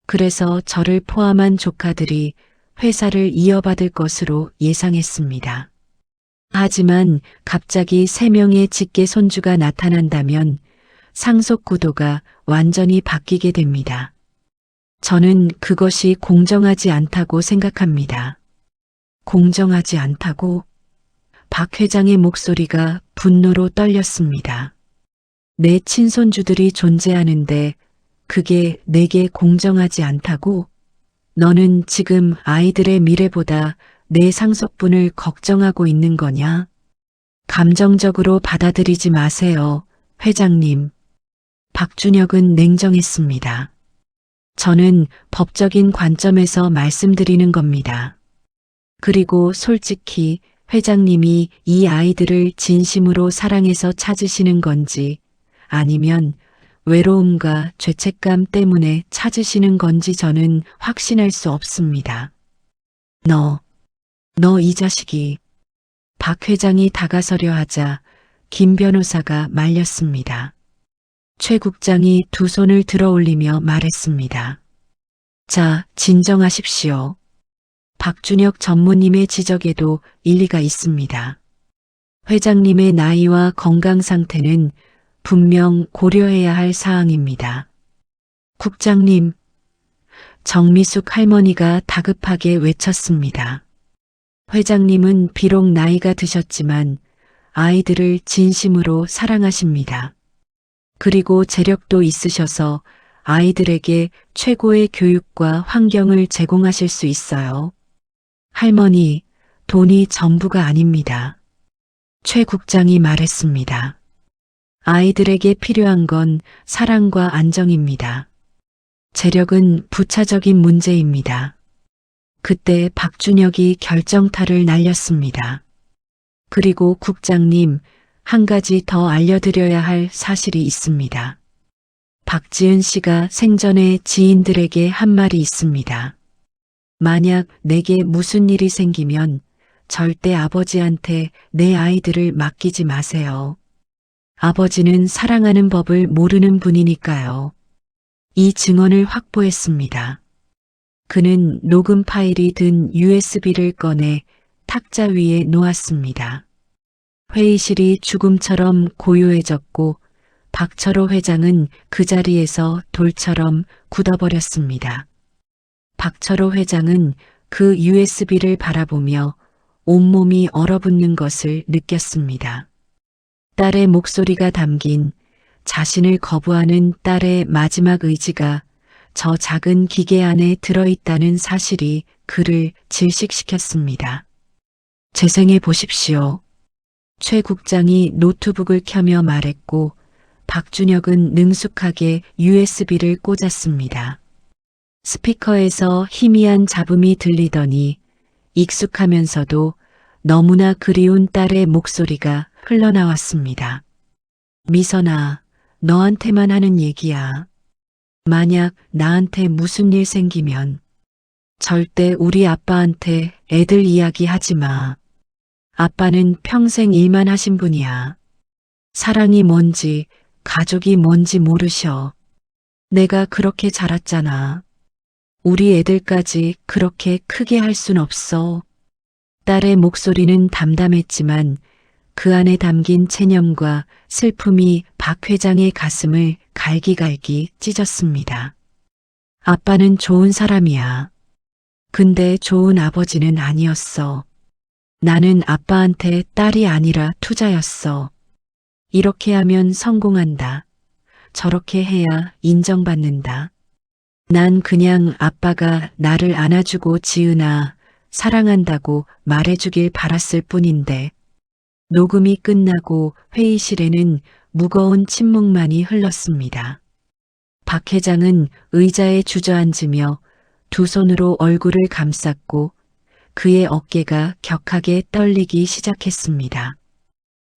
그래서 저를 포함한 조카들이 회사를 이어받을 것으로 예상했습니다. 하지만 갑자기 3명의 직계 손주가 나타난다면 상속 구도가 완전히 바뀌게 됩니다. 저는 그것이 공정하지 않다고 생각합니다. 공정하지 않다고? 박 회장의 목소리가 분노로 떨렸습니다. 내 친손주들이 존재하는데 그게 내게 공정하지 않다고? 너는 지금 아이들의 미래보다 내 상속분을 걱정하고 있는 거냐? 감정적으로 받아들이지 마세요, 회장님. 박준혁은 냉정했습니다. 저는 법적인 관점에서 말씀드리는 겁니다. 그리고 솔직히 회장님이 이 아이들을 진심으로 사랑해서 찾으시는 건지 아니면 외로움과 죄책감 때문에 찾으시는 건지 저는 확신할 수 없습니다. 너 이 자식이. 박 회장이 다가서려 하자 김 변호사가 말렸습니다. 최 국장이 두 손을 들어 올리며 말했습니다. 자, 진정하십시오. 박준혁 전무님의 지적에도 일리가 있습니다. 회장님의 나이와 건강 상태는 분명 고려해야 할 사항입니다. 국장님, 정미숙 할머니가 다급하게 외쳤습니다. 회장님은 비록 나이가 드셨지만 아이들을 진심으로 사랑하십니다. 그리고 재력도 있으셔서 아이들에게 최고의 교육과 환경을 제공하실 수 있어요. 할머니, 돈이 전부가 아닙니다. 최 국장이 말했습니다. 아이들에게 필요한 건 사랑과 안정입니다. 재력은 부차적인 문제입니다. 그때 박준혁이 결정타를 날렸습니다. 그리고 국장님, 한 가지 더 알려드려야 할 사실이 있습니다. 박지은 씨가 생전에 지인들에게 한 말이 있습니다. 만약 내게 무슨 일이 생기면 절대 아버지한테 내 아이들을 맡기지 마세요. 아버지는 사랑하는 법을 모르는 분이니까요. 이 증언을 확보했습니다. 그는 녹음 파일이 든 USB를 꺼내 탁자 위에 놓았습니다. 회의실이 죽음처럼 고요해졌고 박철호 회장은 그 자리에서 돌처럼 굳어버렸습니다. 박철호 회장은 그 USB를 바라보며 온몸이 얼어붙는 것을 느꼈습니다. 딸의 목소리가 담긴 자신을 거부하는 딸의 마지막 의지가 저 작은 기계 안에 들어있다는 사실이 그를 질식시켰습니다. 재생해 보십시오. 최 국장이 노트북을 켜며 말했고 박준혁은 능숙하게 USB를 꽂았습니다. 스피커에서 희미한 잡음이 들리더니 익숙하면서도 너무나 그리운 딸의 목소리가 흘러나왔습니다. 미선아, 너한테만 하는 얘기야. 만약 나한테 무슨 일 생기면 절대 우리 아빠한테 애들 이야기 하지 마. 아빠는 평생 일만 하신 분이야. 사랑이 뭔지, 가족이 뭔지 모르셔. 내가 그렇게 자랐잖아. 우리 애들까지 그렇게 크게 할 순 없어. 딸의 목소리는 담담했지만 그 안에 담긴 체념과 슬픔이 박 회장의 가슴을 갈기갈기 찢었습니다. 아빠는 좋은 사람이야. 근데 좋은 아버지는 아니었어. 나는 아빠한테 딸이 아니라 투자였어. 이렇게 하면 성공한다. 저렇게 해야 인정받는다. 난 그냥 아빠가 나를 안아주고 지은아, 사랑한다고 말해주길 바랐을 뿐인데. 녹음이 끝나고 회의실에는 무거운 침묵만이 흘렀습니다. 박 회장은 의자에 주저앉으며 두 손으로 얼굴을 감쌌고 그의 어깨가 격하게 떨리기 시작했습니다.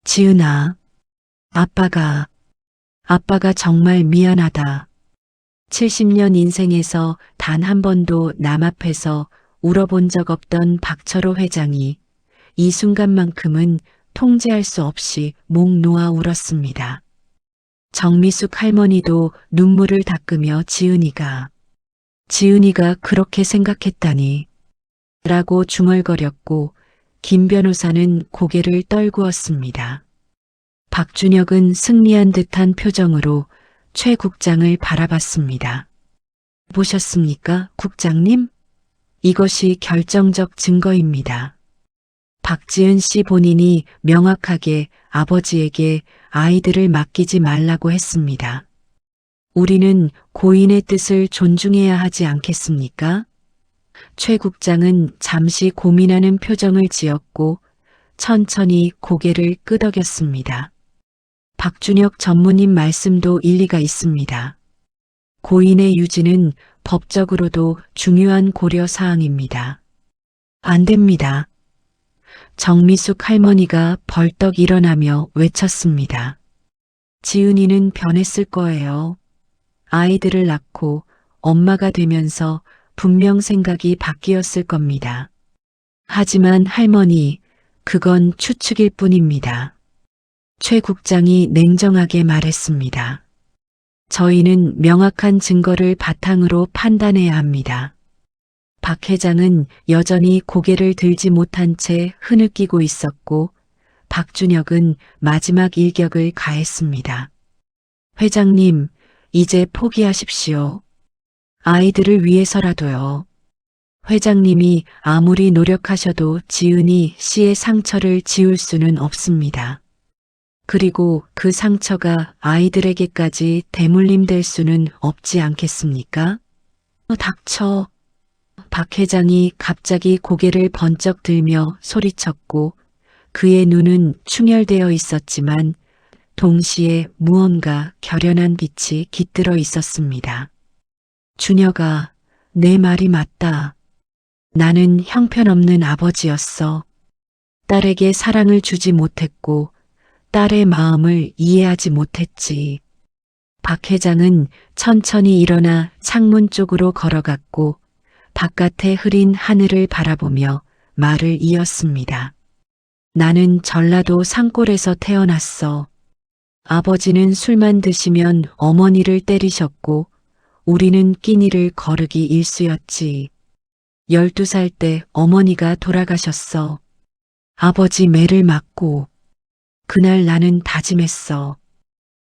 지은아, 아빠가 정말 미안하다. 70년 인생에서 단 한 번도 남 앞에서 울어본 적 없던 박철호 회장이 이 순간만큼은 통제할 수 없이 목 놓아 울었습니다. 정미숙 할머니도 눈물을 닦으며 지은이가 그렇게 생각했다니 라고 중얼거렸고 김 변호사는 고개를 떨구었습니다. 박준혁은 승리한 듯한 표정으로 최 국장을 바라봤습니다. 보셨습니까, 국장님? 이것이 결정적 증거입니다. 박지은 씨 본인이 명확하게 아버지에게 아이들을 맡기지 말라고 했습니다. 우리는 고인의 뜻을 존중해야 하지 않겠습니까? 최 국장은 잠시 고민하는 표정을 지었고 천천히 고개를 끄덕였습니다. 박준혁 전무님 말씀도 일리가 있습니다. 고인의 유지는 법적으로도 중요한 고려 사항입니다. 안 됩니다. 정미숙 할머니가 벌떡 일어나며 외쳤습니다. 지은이는 변했을 거예요. 아이들을 낳고 엄마가 되면서 분명 생각이 바뀌었을 겁니다. 하지만 할머니, 그건 추측일 뿐입니다. 최 국장이 냉정하게 말했습니다. 저희는 명확한 증거를 바탕으로 판단해야 합니다. 박 회장은 여전히 고개를 들지 못한 채 흐느끼고 있었고 박준혁은 마지막 일격을 가했습니다. 회장님, 이제 포기하십시오. 아이들을 위해서라도요. 회장님이 아무리 노력하셔도 지은이 씨의 상처를 지울 수는 없습니다. 그리고 그 상처가 아이들에게까지 대물림될 수는 없지 않겠습니까? 닥쳐. 박 회장이 갑자기 고개를 번쩍 들며 소리쳤고 그의 눈은 충혈되어 있었지만 동시에 무언가 결연한 빛이 깃들어 있었습니다. 준혁아, 내 말이 맞다. 나는 형편없는 아버지였어. 딸에게 사랑을 주지 못했고 딸의 마음을 이해하지 못했지. 박 회장은 천천히 일어나 창문 쪽으로 걸어갔고 바깥의 흐린 하늘을 바라보며 말을 이었습니다. 나는 전라도 산골에서 태어났어. 아버지는 술만 드시면 어머니를 때리셨고 우리는 끼니를 거르기 일쑤였지. 12살 때 어머니가 돌아가셨어. 아버지 매를 맞고 그날 나는 다짐했어.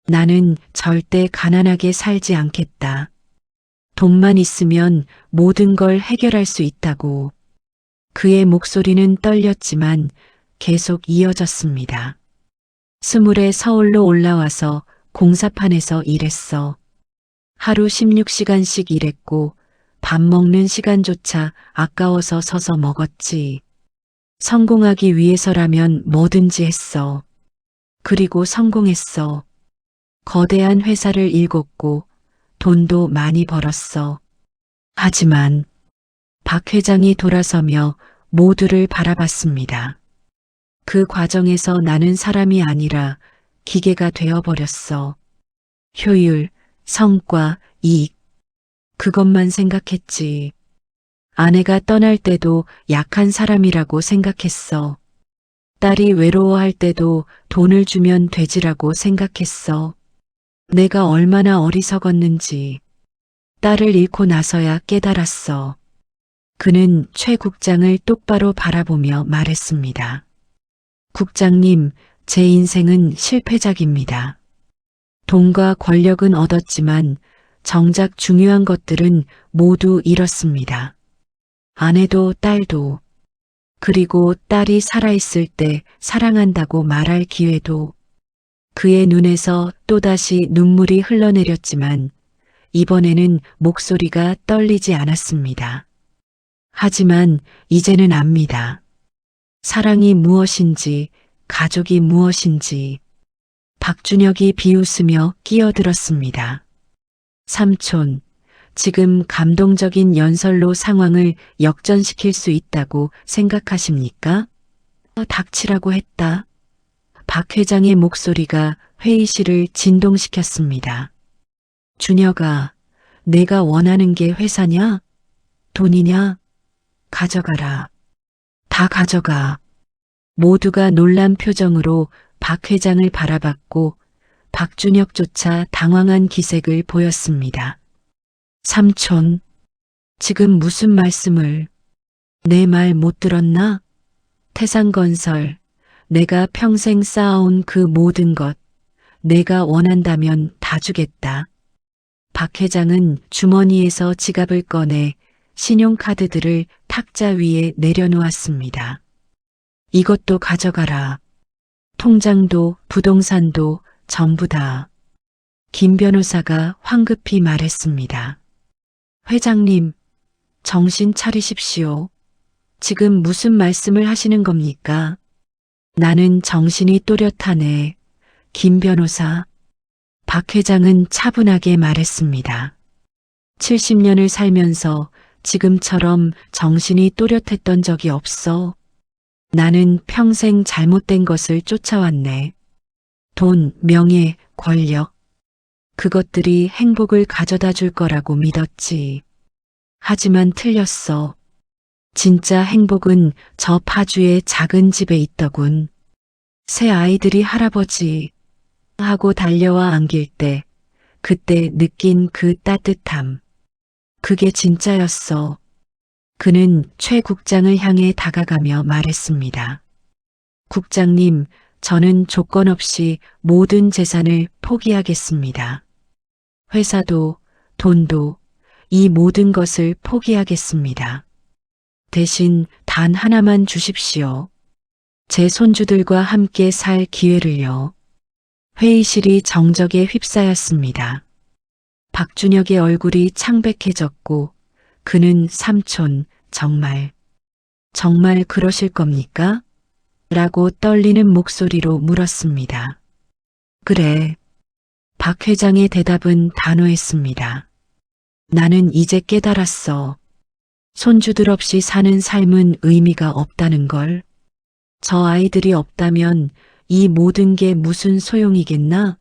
나는 절대 가난하게 살지 않겠다. 돈만 있으면 모든 걸 해결할 수 있다고. 그의 목소리는 떨렸지만 계속 이어졌습니다. 20에 서울로 올라와서 공사판에서 일했어. 하루 16시간씩 일했고 밥 먹는 시간조차 아까워서 서서 먹었지. 성공하기 위해서라면 뭐든지 했어. 그리고 성공했어. 거대한 회사를 일궜고 돈도 많이 벌었어. 하지만 박 회장이 돌아서며 모두를 바라봤습니다. 그 과정에서 나는 사람이 아니라 기계가 되어버렸어. 효율, 성과, 이익. 그것만 생각했지. 아내가 떠날 때도 약한 사람이라고 생각했어. 딸이 외로워할 때도 돈을 주면 되지라고 생각했어. 내가 얼마나 어리석었는지. 딸을 잃고 나서야 깨달았어. 그는 최 국장을 똑바로 바라보며 말했습니다. 국장님, 제 인생은 실패작입니다. 돈과 권력은 얻었지만 정작 중요한 것들은 모두 잃었습니다. 아내도 딸도, 그리고 딸이 살아있을 때 사랑한다고 말할 기회도. 그의 눈에서 또다시 눈물이 흘러내렸지만 이번에는 목소리가 떨리지 않았습니다. 하지만 이제는 압니다. 사랑이 무엇인지, 가족이 무엇인지. 박준혁이 비웃으며 끼어들었습니다. 삼촌, 지금 감동적인 연설로 상황을 역전시킬 수 있다고 생각하십니까? 닥치라고 했다. 박 회장의 목소리가 회의실을 진동시켰습니다. 준혁아, 내가 원하는 게 회사냐? 돈이냐? 가져가라. 다 가져가. 모두가 놀란 표정으로 박 회장을 바라봤고 박준혁조차 당황한 기색을 보였습니다. 삼촌, 지금 무슨 말씀을? 내 말 못 들었나? 태상건설, 내가 평생 쌓아온 그 모든 것, 내가 원한다면 다 주겠다. 박 회장은 주머니에서 지갑을 꺼내 신용카드들을 탁자 위에 내려놓았습니다. 이것도 가져가라. 통장도 부동산도 전부 다. 김 변호사가 황급히 말했습니다. 회장님, 정신 차리십시오. 지금 무슨 말씀을 하시는 겁니까? 나는 정신이 또렷하네. 김 변호사. 박 회장은 차분하게 말했습니다. 70년을 살면서 지금처럼 정신이 또렷했던 적이 없어. 나는 평생 잘못된 것을 쫓아왔네. 돈, 명예, 권력. 그것들이 행복을 가져다 줄 거라고 믿었지. 하지만 틀렸어. 진짜 행복은 저 파주의 작은 집에 있더군. 새 아이들이 할아버지 하고 달려와 안길 때, 그때 느낀 그 따뜻함. 그게 진짜였어. 그는 최 국장을 향해 다가가며 말했습니다. 국장님, 저는 조건 없이 모든 재산을 포기하겠습니다. 회사도, 돈도, 이 모든 것을 포기하겠습니다. 대신 단 하나만 주십시오. 제 손주들과 함께 살 기회를요. 회의실이 정적에 휩싸였습니다. 박준혁의 얼굴이 창백해졌고 그는 삼촌, 정말 그러실 겁니까? 라고 떨리는 목소리로 물었습니다. 그래. 박 회장의 대답은 단호했습니다. 나는 이제 깨달았어. 손주들 없이 사는 삶은 의미가 없다는 걸. 저 아이들이 없다면 이 모든 게 무슨 소용이겠나?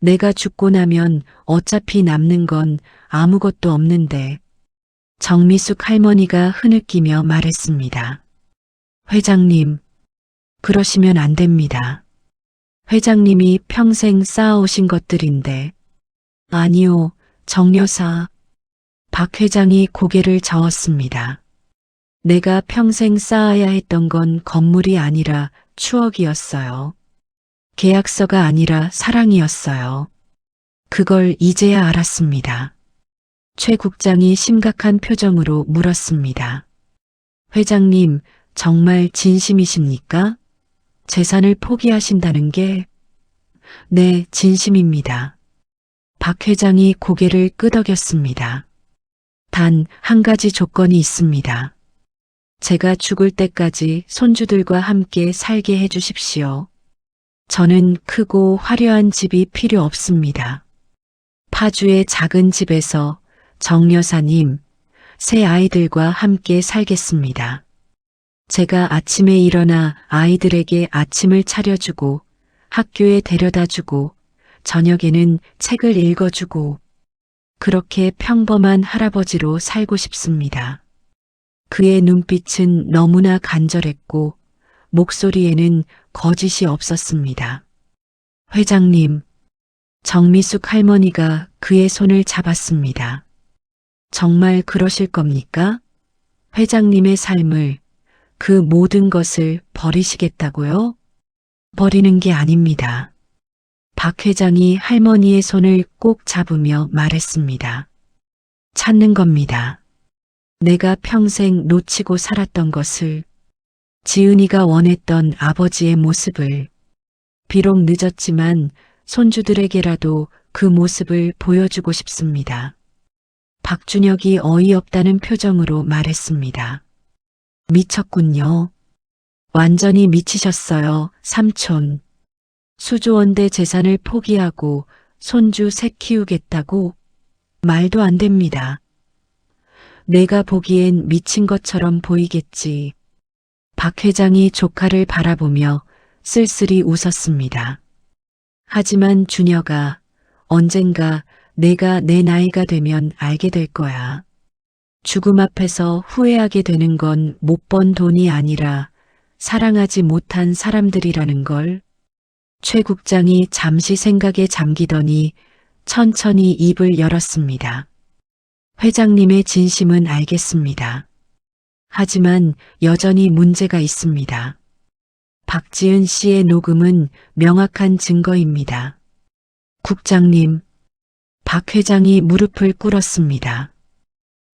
내가 죽고 나면 어차피 남는 건 아무것도 없는데. 정미숙 할머니가 흐느끼며 말했습니다. 회장님, 그러시면 안 됩니다. 회장님이 평생 쌓아오신 것들인데. 아니요, 정 여사. 박 회장이 고개를 저었습니다. 내가 평생 쌓아야 했던 건 건물이 아니라 추억이었어요. 계약서가 아니라 사랑이었어요. 그걸 이제야 알았습니다. 최 국장이 심각한 표정으로 물었습니다. 회장님, 정말 진심이십니까? 재산을 포기하신다는 게? 네, 진심입니다. 박 회장이 고개를 끄덕였습니다. 단 한 가지 조건이 있습니다. 제가 죽을 때까지 손주들과 함께 살게 해주십시오. 저는 크고 화려한 집이 필요 없습니다. 파주의 작은 집에서 정 여사님, 새 아이들과 함께 살겠습니다. 제가 아침에 일어나 아이들에게 아침을 차려주고 학교에 데려다주고 저녁에는 책을 읽어주고 그렇게 평범한 할아버지로 살고 싶습니다. 그의 눈빛은 너무나 간절했고 목소리에는 거짓이 없었습니다. 회장님, 정미숙 할머니가 그의 손을 잡았습니다. 정말 그러실 겁니까? 회장님의 삶을, 그 모든 것을 버리시겠다고요? 버리는 게 아닙니다. 박 회장이 할머니의 손을 꼭 잡으며 말했습니다. 찾는 겁니다. 내가 평생 놓치고 살았던 것을, 지은이가 원했던 아버지의 모습을, 비록 늦었지만 손주들에게라도 그 모습을 보여주고 싶습니다. 박준혁이 어이없다는 표정으로 말했습니다. 미쳤군요. 완전히 미치셨어요, 삼촌. 수조원대 재산을 포기하고 손주 셋 키우겠다고? 말도 안 됩니다. 내가 보기엔 미친 것처럼 보이겠지. 박 회장이 조카를 바라보며 쓸쓸히 웃었습니다. 하지만 준혁아, 언젠가 내가 내 나이가 되면 알게 될 거야. 죽음 앞에서 후회하게 되는 건 못 번 돈이 아니라 사랑하지 못한 사람들이라는 걸. 최 국장이 잠시 생각에 잠기더니 천천히 입을 열었습니다. 회장님의 진심은 알겠습니다. 하지만 여전히 문제가 있습니다. 박지은 씨의 녹음은 명확한 증거입니다. 국장님, 박 회장이 무릎을 꿇었습니다.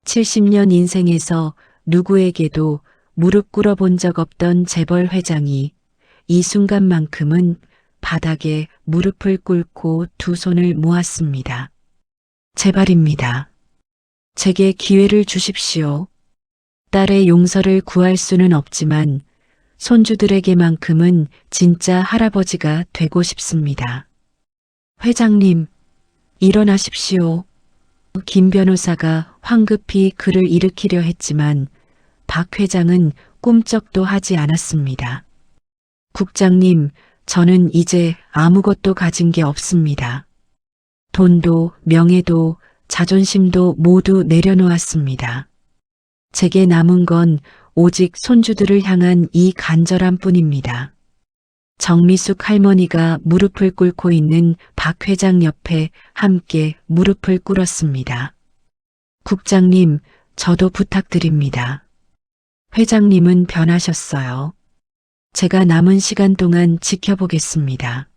70년 인생에서 누구에게도 무릎 꿇어본 적 없던 재벌 회장이 이 순간만큼은 바닥에 무릎을 꿇고 두 손을 모았습니다. 제발입니다. 제게 기회를 주십시오. 딸의 용서를 구할 수는 없지만 손주들에게만큼은 진짜 할아버지가 되고 싶습니다. 회장님, 일어나십시오. 김 변호사가 황급히 그를 일으키려 했지만 박 회장은 꿈쩍도 하지 않았습니다. 국장님, 저는 이제 아무것도 가진 게 없습니다. 돈도 명예도 자존심도 모두 내려놓았습니다. 제게 남은 건 오직 손주들을 향한 이 간절함 뿐입니다. 정미숙 할머니가 무릎을 꿇고 있는 박 회장 옆에 함께 무릎을 꿇었습니다. 국장님, 저도 부탁드립니다. 회장님은 변하셨어요. 제가 남은 시간 동안 지켜보겠습니다.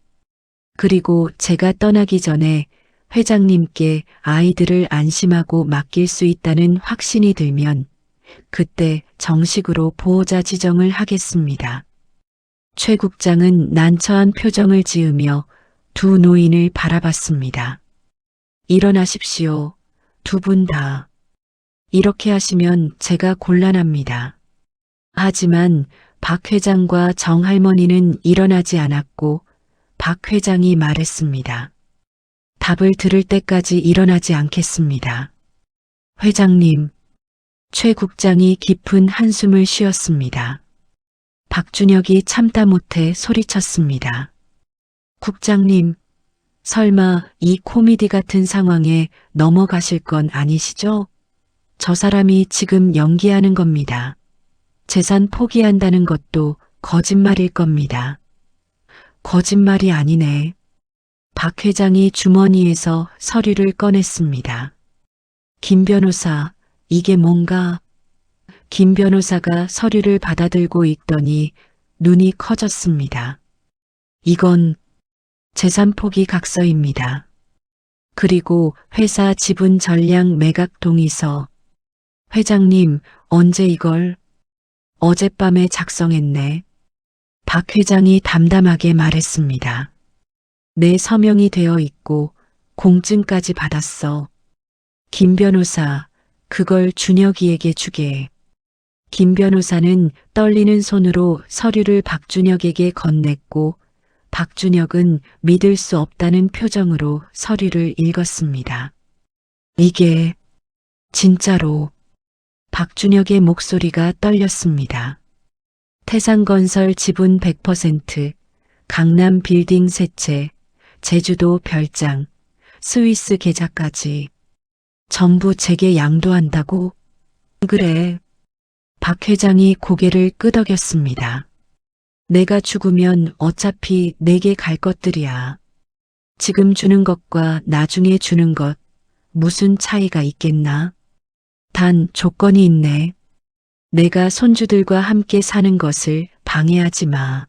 그리고 제가 떠나기 전에 회장님께 아이들을 안심하고 맡길 수 있다는 확신이 들면 그때 정식으로 보호자 지정을 하겠습니다. 최 국장은 난처한 표정을 지으며 두 노인을 바라봤습니다. 일어나십시오. 두 분 다. 이렇게 하시면 제가 곤란합니다. 하지만 박 회장과 정 할머니는 일어나지 않았고 박 회장이 말했습니다. 답을 들을 때까지 일어나지 않겠습니다. 회장님, 최 국장이 깊은 한숨을 쉬었습니다. 박준혁이 참다 못해 소리쳤습니다. 국장님, 설마 이 코미디 같은 상황에 넘어가실 건 아니시죠? 저 사람이 지금 연기하는 겁니다. 재산 포기한다는 것도 거짓말일 겁니다. 거짓말이 아니네. 박 회장이 주머니에서 서류를 꺼냈습니다. 김 변호사, 이게 뭔가? 김 변호사가 서류를 받아들고 읽더니 눈이 커졌습니다. 이건 재산 포기 각서입니다. 그리고 회사 지분 전량 매각 동의서. 회장님, 언제 이걸? 어젯밤에 작성했네. 박 회장이 담담하게 말했습니다. 내 서명이 되어 있고 공증까지 받았어. 김 변호사, 그걸 준혁이에게 주게. 김 변호사는 떨리는 손으로 서류를 박준혁에게 건넸고 박준혁은 믿을 수 없다는 표정으로 서류를 읽었습니다. 이게 진짜로. 박준혁의 목소리가 떨렸습니다. 태산건설 지분 100%, 강남 빌딩 세채, 제주도 별장, 스위스 계좌까지 전부 제게 양도한다고? 그래. 박 회장이 고개를 끄덕였습니다. 내가 죽으면 어차피 내게 갈 것들이야. 지금 주는 것과 나중에 주는 것 무슨 차이가 있겠나? 단 조건이 있네. 내가 손주들과 함께 사는 것을 방해하지 마.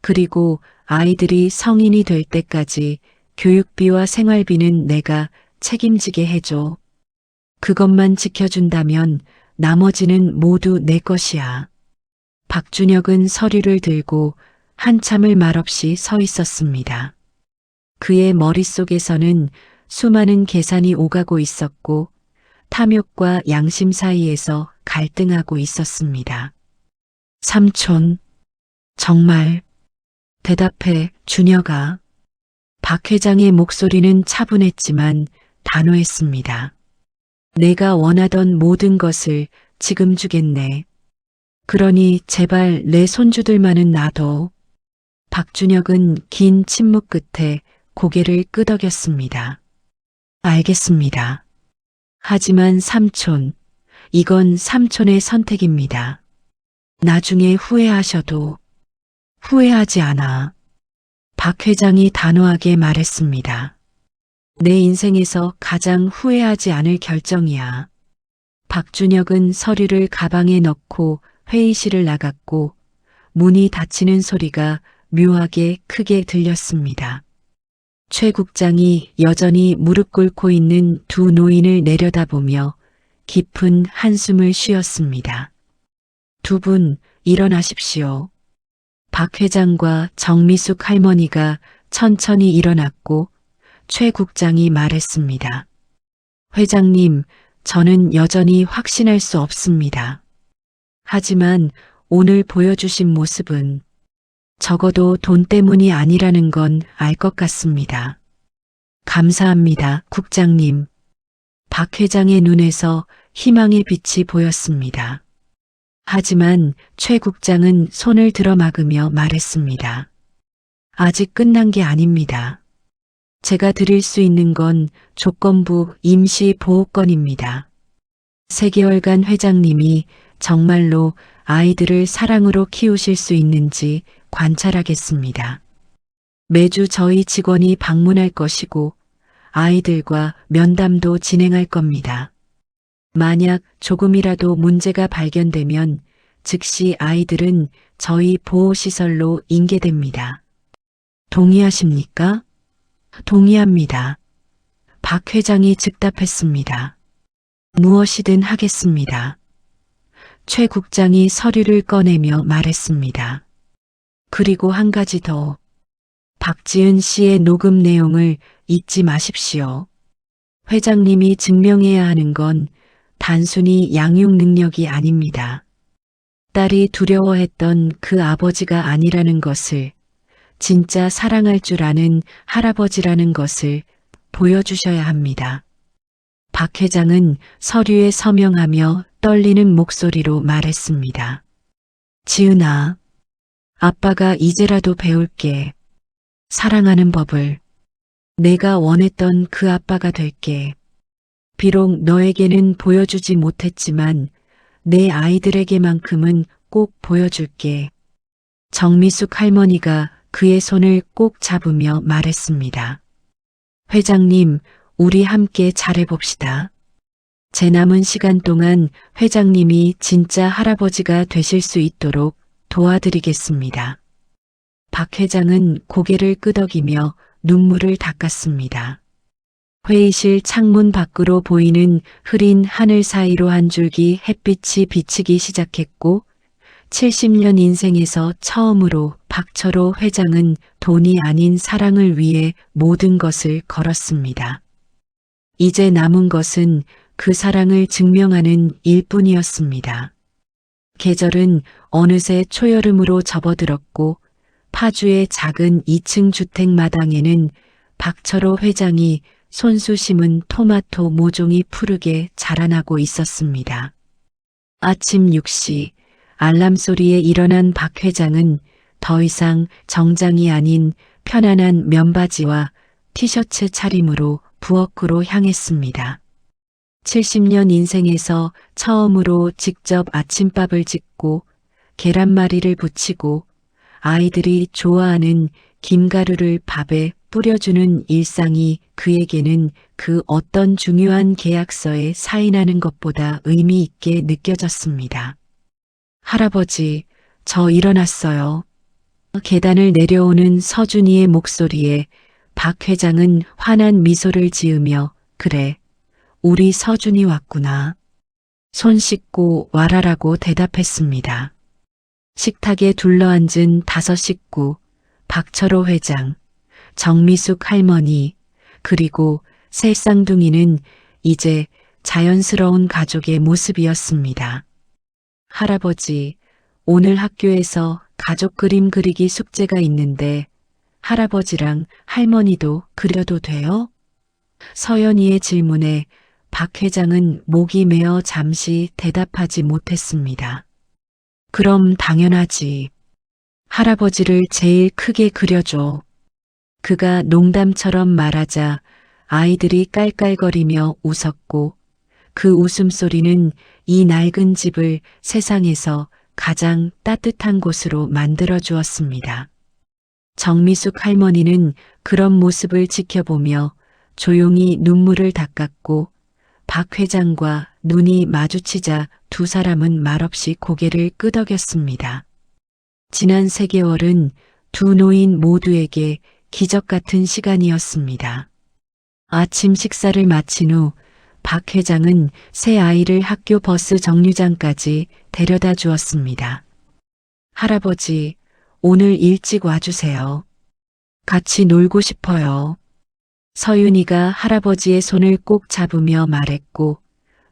그리고 아이들이 성인이 될 때까지 교육비와 생활비는 내가 책임지게 해줘. 그것만 지켜준다면 나머지는 모두 내 것이야. 박준혁은 서류를 들고 한참을 말없이 서 있었습니다. 그의 머릿속에서는 수많은 계산이 오가고 있었고 탐욕과 양심 사이에서 갈등하고 있었습니다. 삼촌, 정말 대답해, 준혁아. 박 회장의 목소리는 차분했지만 단호했습니다. 내가 원하던 모든 것을 지금 주겠네. 그러니 제발 내 손주들만은 놔둬. 박준혁은 긴 침묵 끝에 고개를 끄덕였습니다. 알겠습니다. 하지만 삼촌, 이건 삼촌의 선택입니다. 나중에 후회하셔도 후회하지 않아. 박 회장이 단호하게 말했습니다. 내 인생에서 가장 후회하지 않을 결정이야. 박준혁은 서류를 가방에 넣고 회의실을 나갔고 문이 닫히는 소리가 묘하게 크게 들렸습니다. 최 국장이 여전히 무릎 꿇고 있는 두 노인을 내려다보며 깊은 한숨을 쉬었습니다. 두 분 일어나십시오. 박 회장과 정미숙 할머니가 천천히 일어났고 최 국장이 말했습니다. 회장님, 저는 여전히 확신할 수 없습니다. 하지만 오늘 보여주신 모습은 적어도 돈 때문이 아니라는 건 알 것 같습니다. 감사합니다, 국장님. 박 회장의 눈에서 희망의 빛이 보였습니다. 하지만 최 국장은 손을 들어막으며 말했습니다. 아직 끝난 게 아닙니다. 제가 드릴 수 있는 건 조건부 임시 보호권입니다. 3개월간 회장님이 정말로 아이들을 사랑으로 키우실 수 있는지 관찰하겠습니다. 매주 저희 직원이 방문할 것이고 아이들과 면담도 진행할 겁니다. 만약 조금이라도 문제가 발견되면 즉시 아이들은 저희 보호시설로 인계됩니다. 동의하십니까? 동의합니다. 박 회장이 즉답했습니다. 무엇이든 하겠습니다. 최 국장이 서류를 꺼내며 말했습니다. 그리고 한 가지 더. 박지은 씨의 녹음 내용을 잊지 마십시오. 회장님이 증명해야 하는 건 단순히 양육 능력이 아닙니다. 딸이 두려워했던 그 아버지가 아니라는 것을, 진짜 사랑할 줄 아는 할아버지라는 것을 보여주셔야 합니다. 박 회장은 서류에 서명하며 떨리는 목소리로 말했습니다. 지은아, 아빠가 이제라도 배울게. 사랑하는 법을. 내가 원했던 그 아빠가 될게. 비록 너에게는 보여주지 못했지만 내 아이들에게만큼은 꼭 보여줄게. 정미숙 할머니가 그의 손을 꼭 잡으며 말했습니다. 회장님, 우리 함께 잘해봅시다. 제 남은 시간 동안 회장님이 진짜 할아버지가 되실 수 있도록 도와드리겠습니다. 박 회장은 고개를 끄덕이며 눈물을 닦았습니다. 회의실 창문 밖으로 보이는 흐린 하늘 사이로 한 줄기 햇빛이 비치기 시작했고 70년 인생에서 처음으로 박철호 회장은 돈이 아닌 사랑을 위해 모든 것을 걸었습니다. 이제 남은 것은 그 사랑을 증명하는 일뿐이었습니다. 계절은 어느새 초여름으로 접어들었고 파주의 작은 2층 주택 마당에는 박철호 회장이 손수 심은 토마토 모종이 푸르게 자라나고 있었습니다. 아침 6시 알람 소리에 일어난 박 회장은 더 이상 정장이 아닌 편안한 면바지와 티셔츠 차림으로 부엌으로 향했습니다. 70년 인생에서 처음으로 직접 아침밥을 짓고 계란말이를 부치고 아이들이 좋아하는 김가루를 밥에 뿌려주는 일상이 그에게는 그 어떤 중요한 계약서에 사인하는 것보다 의미 있게 느껴졌습니다. 할아버지, 저 일어났어요. 계단을 내려오는 서준이의 목소리에 박 회장은 환한 미소를 지으며 그래, 우리 서준이 왔구나. 손 씻고 와라라고 대답했습니다. 식탁에 둘러앉은 5 식구, 박철호 회장, 정미숙 할머니, 그리고 새 쌍둥이는 이제 자연스러운 가족의 모습이었습니다. 할아버지, 오늘 학교에서 가족 그림 그리기 숙제가 있는데 할아버지랑 할머니도 그려도 돼요? 서연이의 질문에 박 회장은 목이 메어 잠시 대답하지 못했습니다. 그럼 당연하지. 할아버지를 제일 크게 그려줘. 그가 농담처럼 말하자 아이들이 깔깔거리며 웃었고 그 웃음소리는 이 낡은 집을 세상에서 가장 따뜻한 곳으로 만들어 주었습니다. 정미숙 할머니는 그런 모습을 지켜보며 조용히 눈물을 닦았고 박 회장과 눈이 마주치자 두 사람은 말없이 고개를 끄덕였습니다. 지난 3개월은 두 노인 모두에게 기적 같은 시간이었습니다. 아침 식사를 마친 후 박 회장은 새 아이를 학교 버스 정류장까지 데려다 주었습니다. 할아버지, 오늘 일찍 와주세요. 같이 놀고 싶어요. 서윤이가 할아버지의 손을 꼭 잡으며 말했고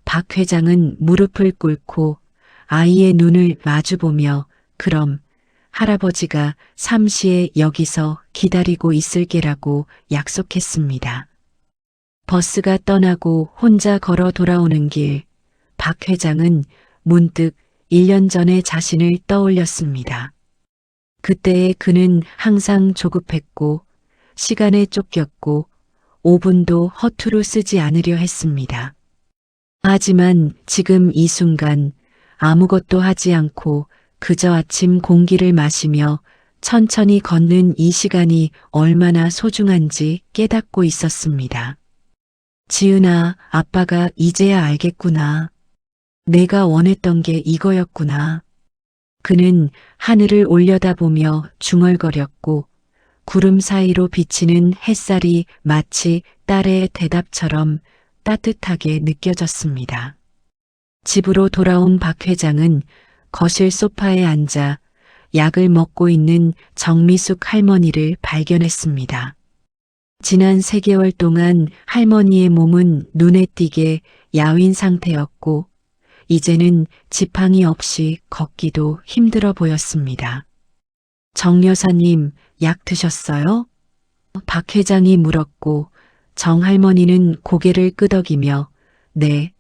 박 회장은 무릎을 꿇고 아이의 눈을 마주보며 그럼 할아버지가 잠시에 여기서 기다리고 있을게라고 약속했습니다. 버스가 떠나고 혼자 걸어 돌아오는 길, 박 회장은 문득 1년 전의 자신을 떠올렸습니다. 그때의 그는 항상 조급했고 시간에 쫓겼고 5분도 허투루 쓰지 않으려 했습니다. 하지만 지금 이 순간 아무것도 하지 않고 그저 아침 공기를 마시며 천천히 걷는 이 시간이 얼마나 소중한지 깨닫고 있었습니다. 지은아, 아빠가 이제야 알겠구나. 내가 원했던 게 이거였구나. 그는 하늘을 올려다보며 중얼거렸고 구름 사이로 비치는 햇살이 마치 딸의 대답처럼 따뜻하게 느껴졌습니다. 집으로 돌아온 박 회장은 거실 소파에 앉아 약을 먹고 있는 정미숙 할머니를 발견했습니다. 지난 3개월 동안 할머니의 몸은 눈에 띄게 야윈 상태였고 이제는 지팡이 없이 걷기도 힘들어 보였습니다. 정 여사님, 약 드셨어요? 박 회장이 물었고 정 할머니는 고개를 끄덕이며 네,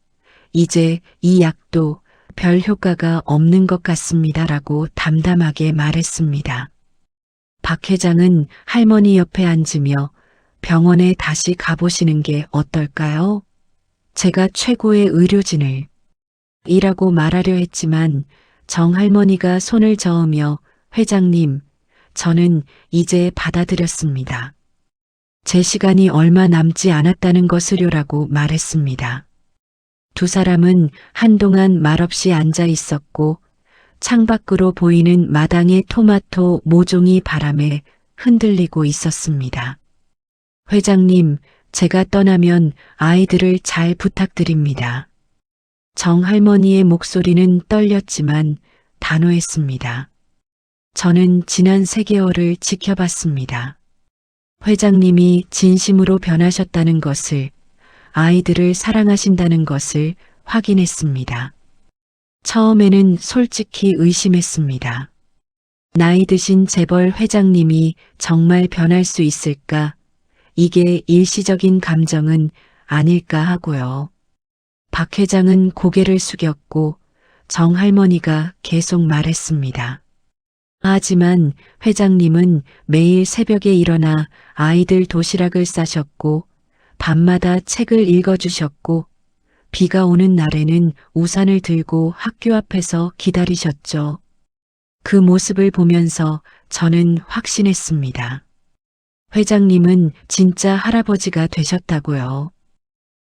이제 이 약도 별 효과가 없는 것 같습니다라고 담담하게 말했습니다. 박 회장은 할머니 옆에 앉으며 병원에 다시 가보시는 게 어떨까요? 제가 최고의 의료진을 이라고 말하려 했지만 정 할머니가 손을 저으며 회장님, 저는 이제 받아들였습니다. 제 시간이 얼마 남지 않았다는 것을요라고 말했습니다. 두 사람은 한동안 말없이 앉아 있었고 창밖으로 보이는 마당의 토마토 모종이 바람에 흔들리고 있었습니다. 회장님, 제가 떠나면 아이들을 잘 부탁드립니다. 정 할머니의 목소리는 떨렸지만 단호했습니다. 저는 지난 3개월을 지켜봤습니다. 회장님이 진심으로 변하셨다는 것을, 아이들을 사랑하신다는 것을 확인했습니다. 처음에는 솔직히 의심했습니다. 나이 드신 재벌 회장님이 정말 변할 수 있을까? 이게 일시적인 감정은 아닐까 하고요. 박 회장은 고개를 숙였고 정 할머니가 계속 말했습니다. 하지만 회장님은 매일 새벽에 일어나 아이들 도시락을 싸셨고 밤마다 책을 읽어주셨고 비가 오는 날에는 우산을 들고 학교 앞에서 기다리셨죠. 그 모습을 보면서 저는 확신했습니다. 회장님은 진짜 할아버지가 되셨다고요.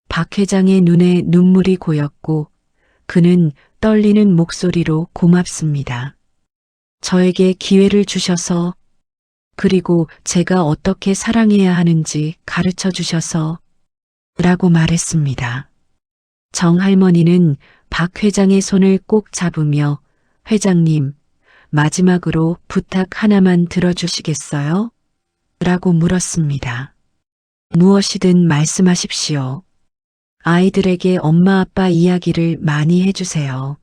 박 회장의 눈에 눈물이 고였고 그는 떨리는 목소리로 고맙습니다. 저에게 기회를 주셔서 그리고 제가 어떻게 사랑해야 하는지 가르쳐 주셔서 라고 말했습니다. 정 할머니는 박 회장의 손을 꼭 잡으며 회장님, 마지막으로 부탁 하나만 들어주시겠어요? 라고 물었습니다. 무엇이든 말씀하십시오. 아이들에게 엄마 아빠 이야기를 많이 해주세요.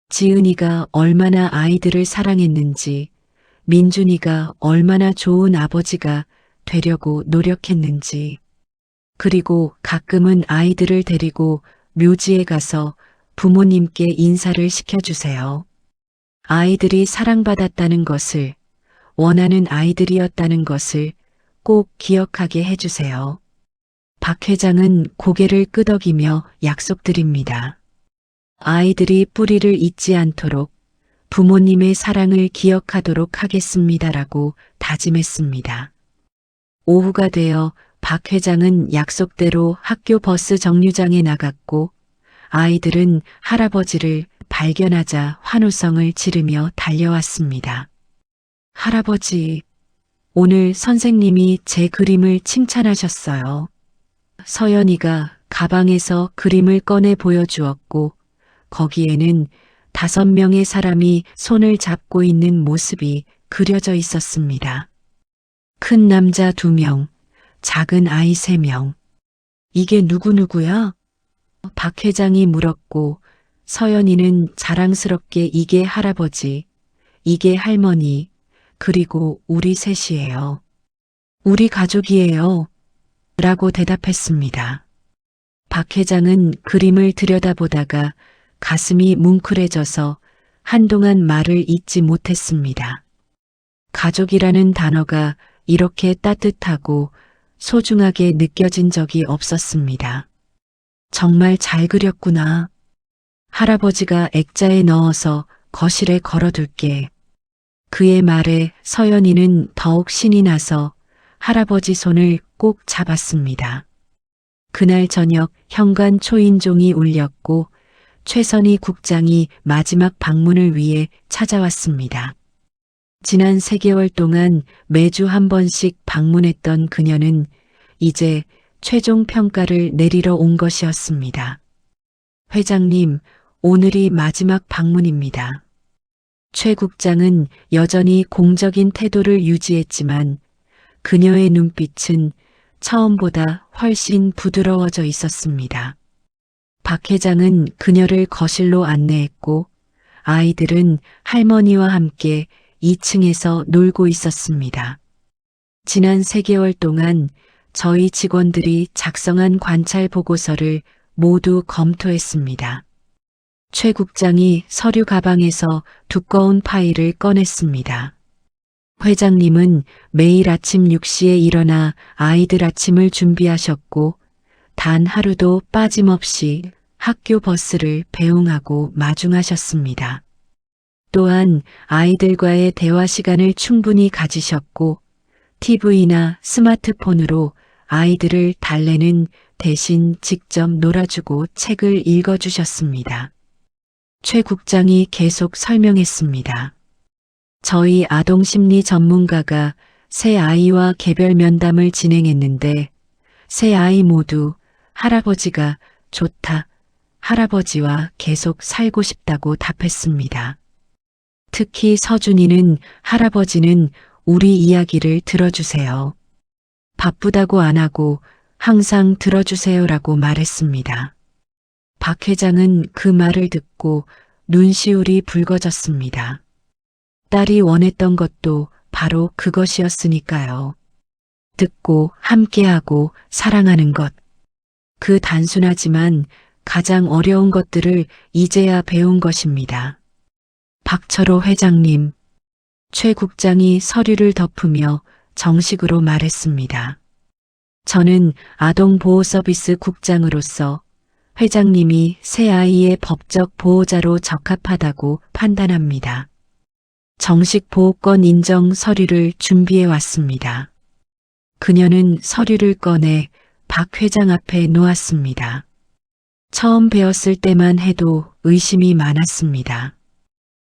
지은이가 얼마나 아이들을 사랑했는지, 민준이가 얼마나 좋은 아버지가 되려고 노력했는지, 그리고 가끔은 아이들을 데리고 묘지에 가서 부모님께 인사를 시켜주세요. 아이들이 사랑받았다는 것을, 원하는 아이들이었다는 것을 꼭 기억하게 해주세요. 박 회장은 고개를 끄덕이며 약속드립니다. 아이들이 뿌리를 잊지 않도록 부모님의 사랑을 기억하도록 하겠습니다라고 다짐했습니다. 오후가 되어 박 회장은 약속대로 학교 버스 정류장에 나갔고 아이들은 할아버지를 발견하자 환호성을 지르며 달려왔습니다. 할아버지, 오늘 선생님이 제 그림을 칭찬하셨어요. 서연이가 가방에서 그림을 꺼내 보여주었고 거기에는 5명의 사람이 손을 잡고 있는 모습이 그려져 있었습니다. 큰 남자 2명, 작은 아이 3명. 이게 누구누구야? 박 회장이 물었고 서연이는 자랑스럽게 이게 할아버지, 이게 할머니, 그리고 우리 셋이에요. 우리 가족이에요. 라고 대답했습니다. 박 회장은 그림을 들여다보다가 가슴이 뭉클해져서 한동안 말을 잇지 못했습니다. 가족이라는 단어가 이렇게 따뜻하고 소중하게 느껴진 적이 없었습니다. 정말 잘 그렸구나. 할아버지가 액자에 넣어서 거실에 걸어둘게. 그의 말에 서연이는 더욱 신이 나서 할아버지 손을 꼭 잡았습니다. 그날 저녁 현관 초인종이 울렸고 최선희 국장이 마지막 방문을 위해 찾아왔습니다. 지난 3개월 동안 매주 한 번씩 방문했던 그녀는 이제 최종 평가를 내리러 온 것이었습니다. 회장님, 오늘이 마지막 방문입니다. 최 국장은 여전히 공적인 태도를 유지했지만 그녀의 눈빛은 처음보다 훨씬 부드러워져 있었습니다. 박 회장은 그녀를 거실로 안내했고 아이들은 할머니와 함께 2층에서 놀고 있었습니다. 지난 3개월 동안 저희 직원들이 작성한 관찰 보고서를 모두 검토했습니다. 최 국장이 서류 가방에서 두꺼운 파일을 꺼냈습니다. 회장님은 매일 아침 6시에 일어나 아이들 아침을 준비하셨고 단 하루도 빠짐없이 학교 버스를 배웅하고 마중하셨습니다. 또한 아이들과의 대화 시간을 충분히 가지셨고 TV나 스마트폰으로 아이들을 달래는 대신 직접 놀아주고 책을 읽어주셨습니다. 최 국장이 계속 설명했습니다. 저희 아동심리 전문가가 세 아이와 개별 면담을 진행했는데 세 아이 모두 할아버지가 좋다, 할아버지와 계속 살고 싶다고 답했습니다. 특히 서준이는 할아버지는 우리 이야기를 들어주세요. 바쁘다고 안 하고 항상 들어주세요라고 말했습니다. 박 회장은 그 말을 듣고 눈시울이 붉어졌습니다. 딸이 원했던 것도 바로 그것이었으니까요. 듣고 함께하고 사랑하는 것. 그 단순하지만 가장 어려운 것들을 이제야 배운 것입니다. 박철호 회장님, 최 국장이 서류를 덮으며 정식으로 말했습니다. 저는 아동보호서비스 국장으로서 회장님이 새 아이의 법적 보호자로 적합하다고 판단합니다. 정식 보호권 인정 서류를 준비해 왔습니다. 그녀는 서류를 꺼내 박 회장 앞에 놓았습니다. 처음 배웠을 때만 해도 의심이 많았습니다.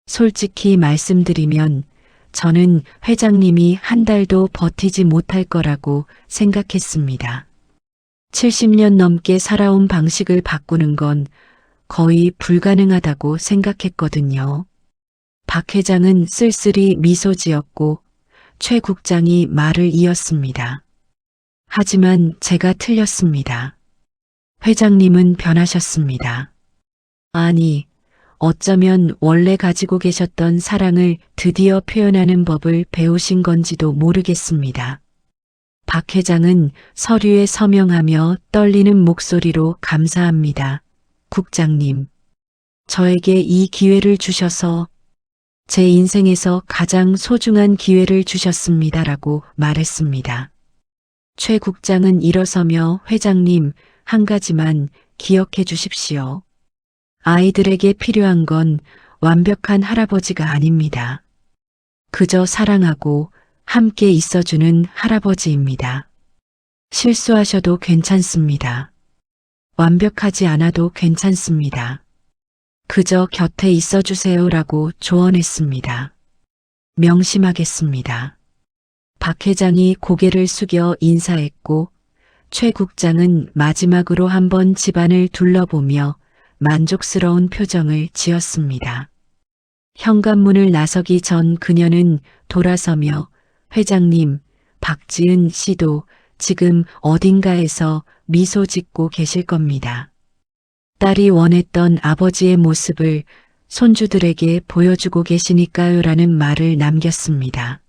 솔직히 말씀드리면 저는 회장님이 한 달도 버티지 못할 거라고 생각했습니다. 70년 넘게 살아온 방식을 바꾸는 건 거의 불가능하다고 생각했거든요. 박 회장은 쓸쓸히 미소 지었고 최 국장이 말을 이었습니다. 하지만 제가 틀렸습니다. 회장님은 변하셨습니다. 아니, 어쩌면 원래 가지고 계셨던 사랑을 드디어 표현하는 법을 배우신 건지도 모르겠습니다. 박 회장은 서류에 서명하며 떨리는 목소리로 감사합니다. 국장님, 저에게 이 기회를 주셔서 제 인생에서 가장 소중한 기회를 주셨습니다라고 말했습니다. 최 국장은 일어서며 회장님, 한 가지만 기억해 주십시오. 아이들에게 필요한 건 완벽한 할아버지가 아닙니다. 그저 사랑하고 함께 있어주는 할아버지입니다. 실수하셔도 괜찮습니다. 완벽하지 않아도 괜찮습니다. 그저 곁에 있어주세요라고 조언했습니다. 명심하겠습니다. 박 회장이 고개를 숙여 인사했고 최 국장은 마지막으로 한번 집안을 둘러보며 만족스러운 표정을 지었습니다. 현관문을 나서기 전 그녀는 돌아서며 회장님, 박지은 씨도 지금 어딘가에서 미소 짓고 계실 겁니다. 딸이 원했던 아버지의 모습을 손주들에게 보여주고 계시니까요라는 말을 남겼습니다.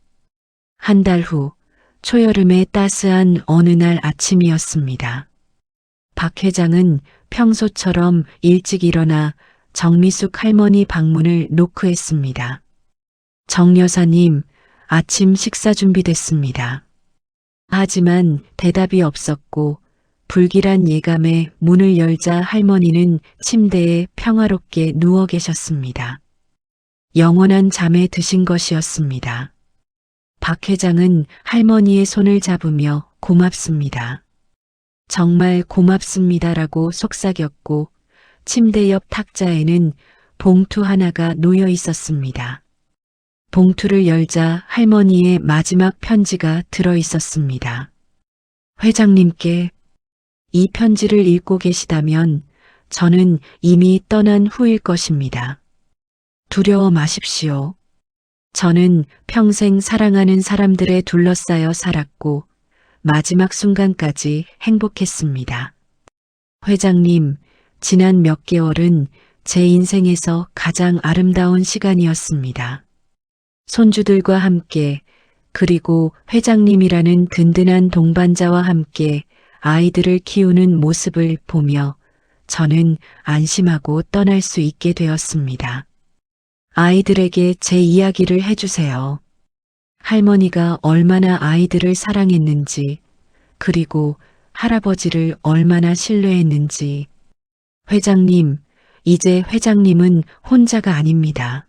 한 달 후, 초여름의 따스한 어느 날 아침이었습니다. 박 회장은 평소처럼 일찍 일어나 정미숙 할머니 방문을 노크했습니다. 정 여사님, 아침 식사 준비됐습니다. 하지만 대답이 없었고 불길한 예감에 문을 열자 할머니는 침대에 평화롭게 누워 계셨습니다. 영원한 잠에 드신 것이었습니다. 박 회장은 할머니의 손을 잡으며 고맙습니다. 정말 고맙습니다라고 속삭였고 침대 옆 탁자에는 봉투 하나가 놓여 있었습니다. 봉투를 열자 할머니의 마지막 편지가 들어 있었습니다. 회장님께 이 편지를 읽고 계시다면 저는 이미 떠난 후일 것입니다. 두려워 마십시오. 저는 평생 사랑하는 사람들에 둘러싸여 살았고 마지막 순간까지 행복했습니다. 회장님, 지난 몇 개월은 제 인생에서 가장 아름다운 시간이었습니다. 손주들과 함께 그리고 회장님이라는 든든한 동반자와 함께 아이들을 키우는 모습을 보며 저는 안심하고 떠날 수 있게 되었습니다. 아이들에게 제 이야기를 해주세요. 할머니가 얼마나 아이들을 사랑했는지, 그리고 할아버지를 얼마나 신뢰했는지. 회장님, 이제 회장님은 혼자가 아닙니다.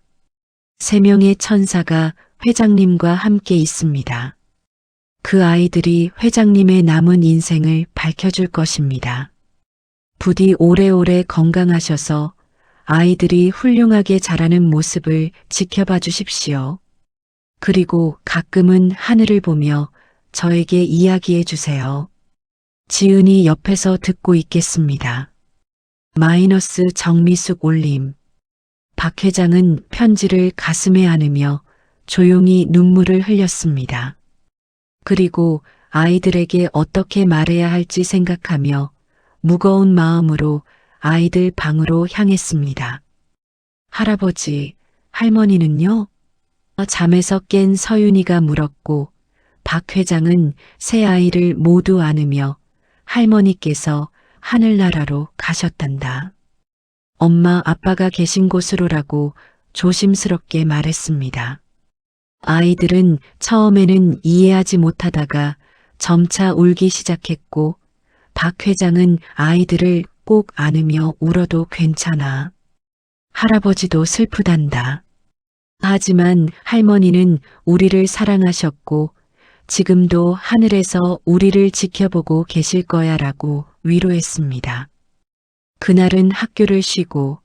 3명의 천사가 회장님과 함께 있습니다. 그 아이들이 회장님의 남은 인생을 밝혀줄 것입니다. 부디 오래오래 건강하셔서 아이들이 훌륭하게 자라는 모습을 지켜봐 주십시오. 그리고 가끔은 하늘을 보며 저에게 이야기해 주세요. 지은이 옆에서 듣고 있겠습니다. 마이너스 정미숙 올림. 박 회장은 편지를 가슴에 안으며 조용히 눈물을 흘렸습니다. 그리고 아이들에게 어떻게 말해야 할지 생각하며 무거운 마음으로 아이들 방으로 향했습니다. 할아버지, 할머니는요? 잠에서 깬 서윤이가 물었고 박 회장은 세 아이를 모두 안으며 할머니께서 하늘나라로 가셨단다. 엄마 아빠가 계신 곳으로라고 조심스럽게 말했습니다. 아이들은 처음에는 이해하지 못하다가 점차 울기 시작했고 박 회장은 아이들을 꼭 안으며 울어도 괜찮아. 할아버지도 슬프단다. 하지만 할머니는 우리를 사랑하셨고 지금도 하늘에서 우리를 지켜보고 계실 거야 라고 위로했습니다. 그날은 학교를 쉬고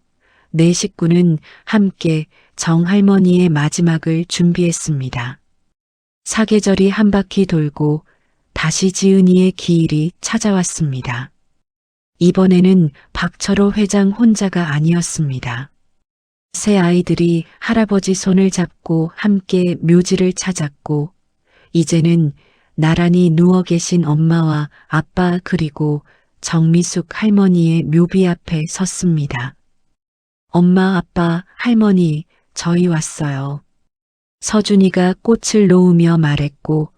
네 식구는 함께 정할머니의 마지막을 준비했습니다. 사계절이 한 바퀴 돌고 다시 지은이의 기일이 찾아왔습니다. 이번에는 박철호 회장 혼자가 아니었습니다. 세 아이들이 할아버지 손을 잡고 함께 묘지를 찾았고 이제는 나란히 누워 계신 엄마와 아빠 그리고 정미숙 할머니의 묘비 앞에 섰습니다. 엄마, 아빠, 할머니, 저희 왔어요. 서준이가 꽃을 놓으며 말했고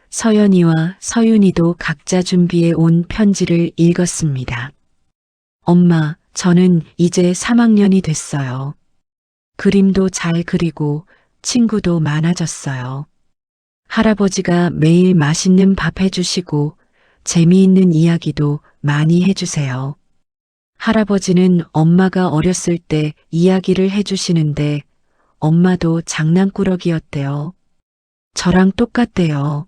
서연이와 서윤이도 각자 준비해 온 편지를 읽었습니다. 엄마, 저는 이제 3학년이 됐어요. 그림도 잘 그리고 친구도 많아졌어요. 할아버지가 매일 맛있는 밥 해주시고 재미있는 이야기도 많이 해주세요. 할아버지는 엄마가 어렸을 때 이야기를 해주시는데 엄마도 장난꾸러기였대요. 저랑 똑같대요.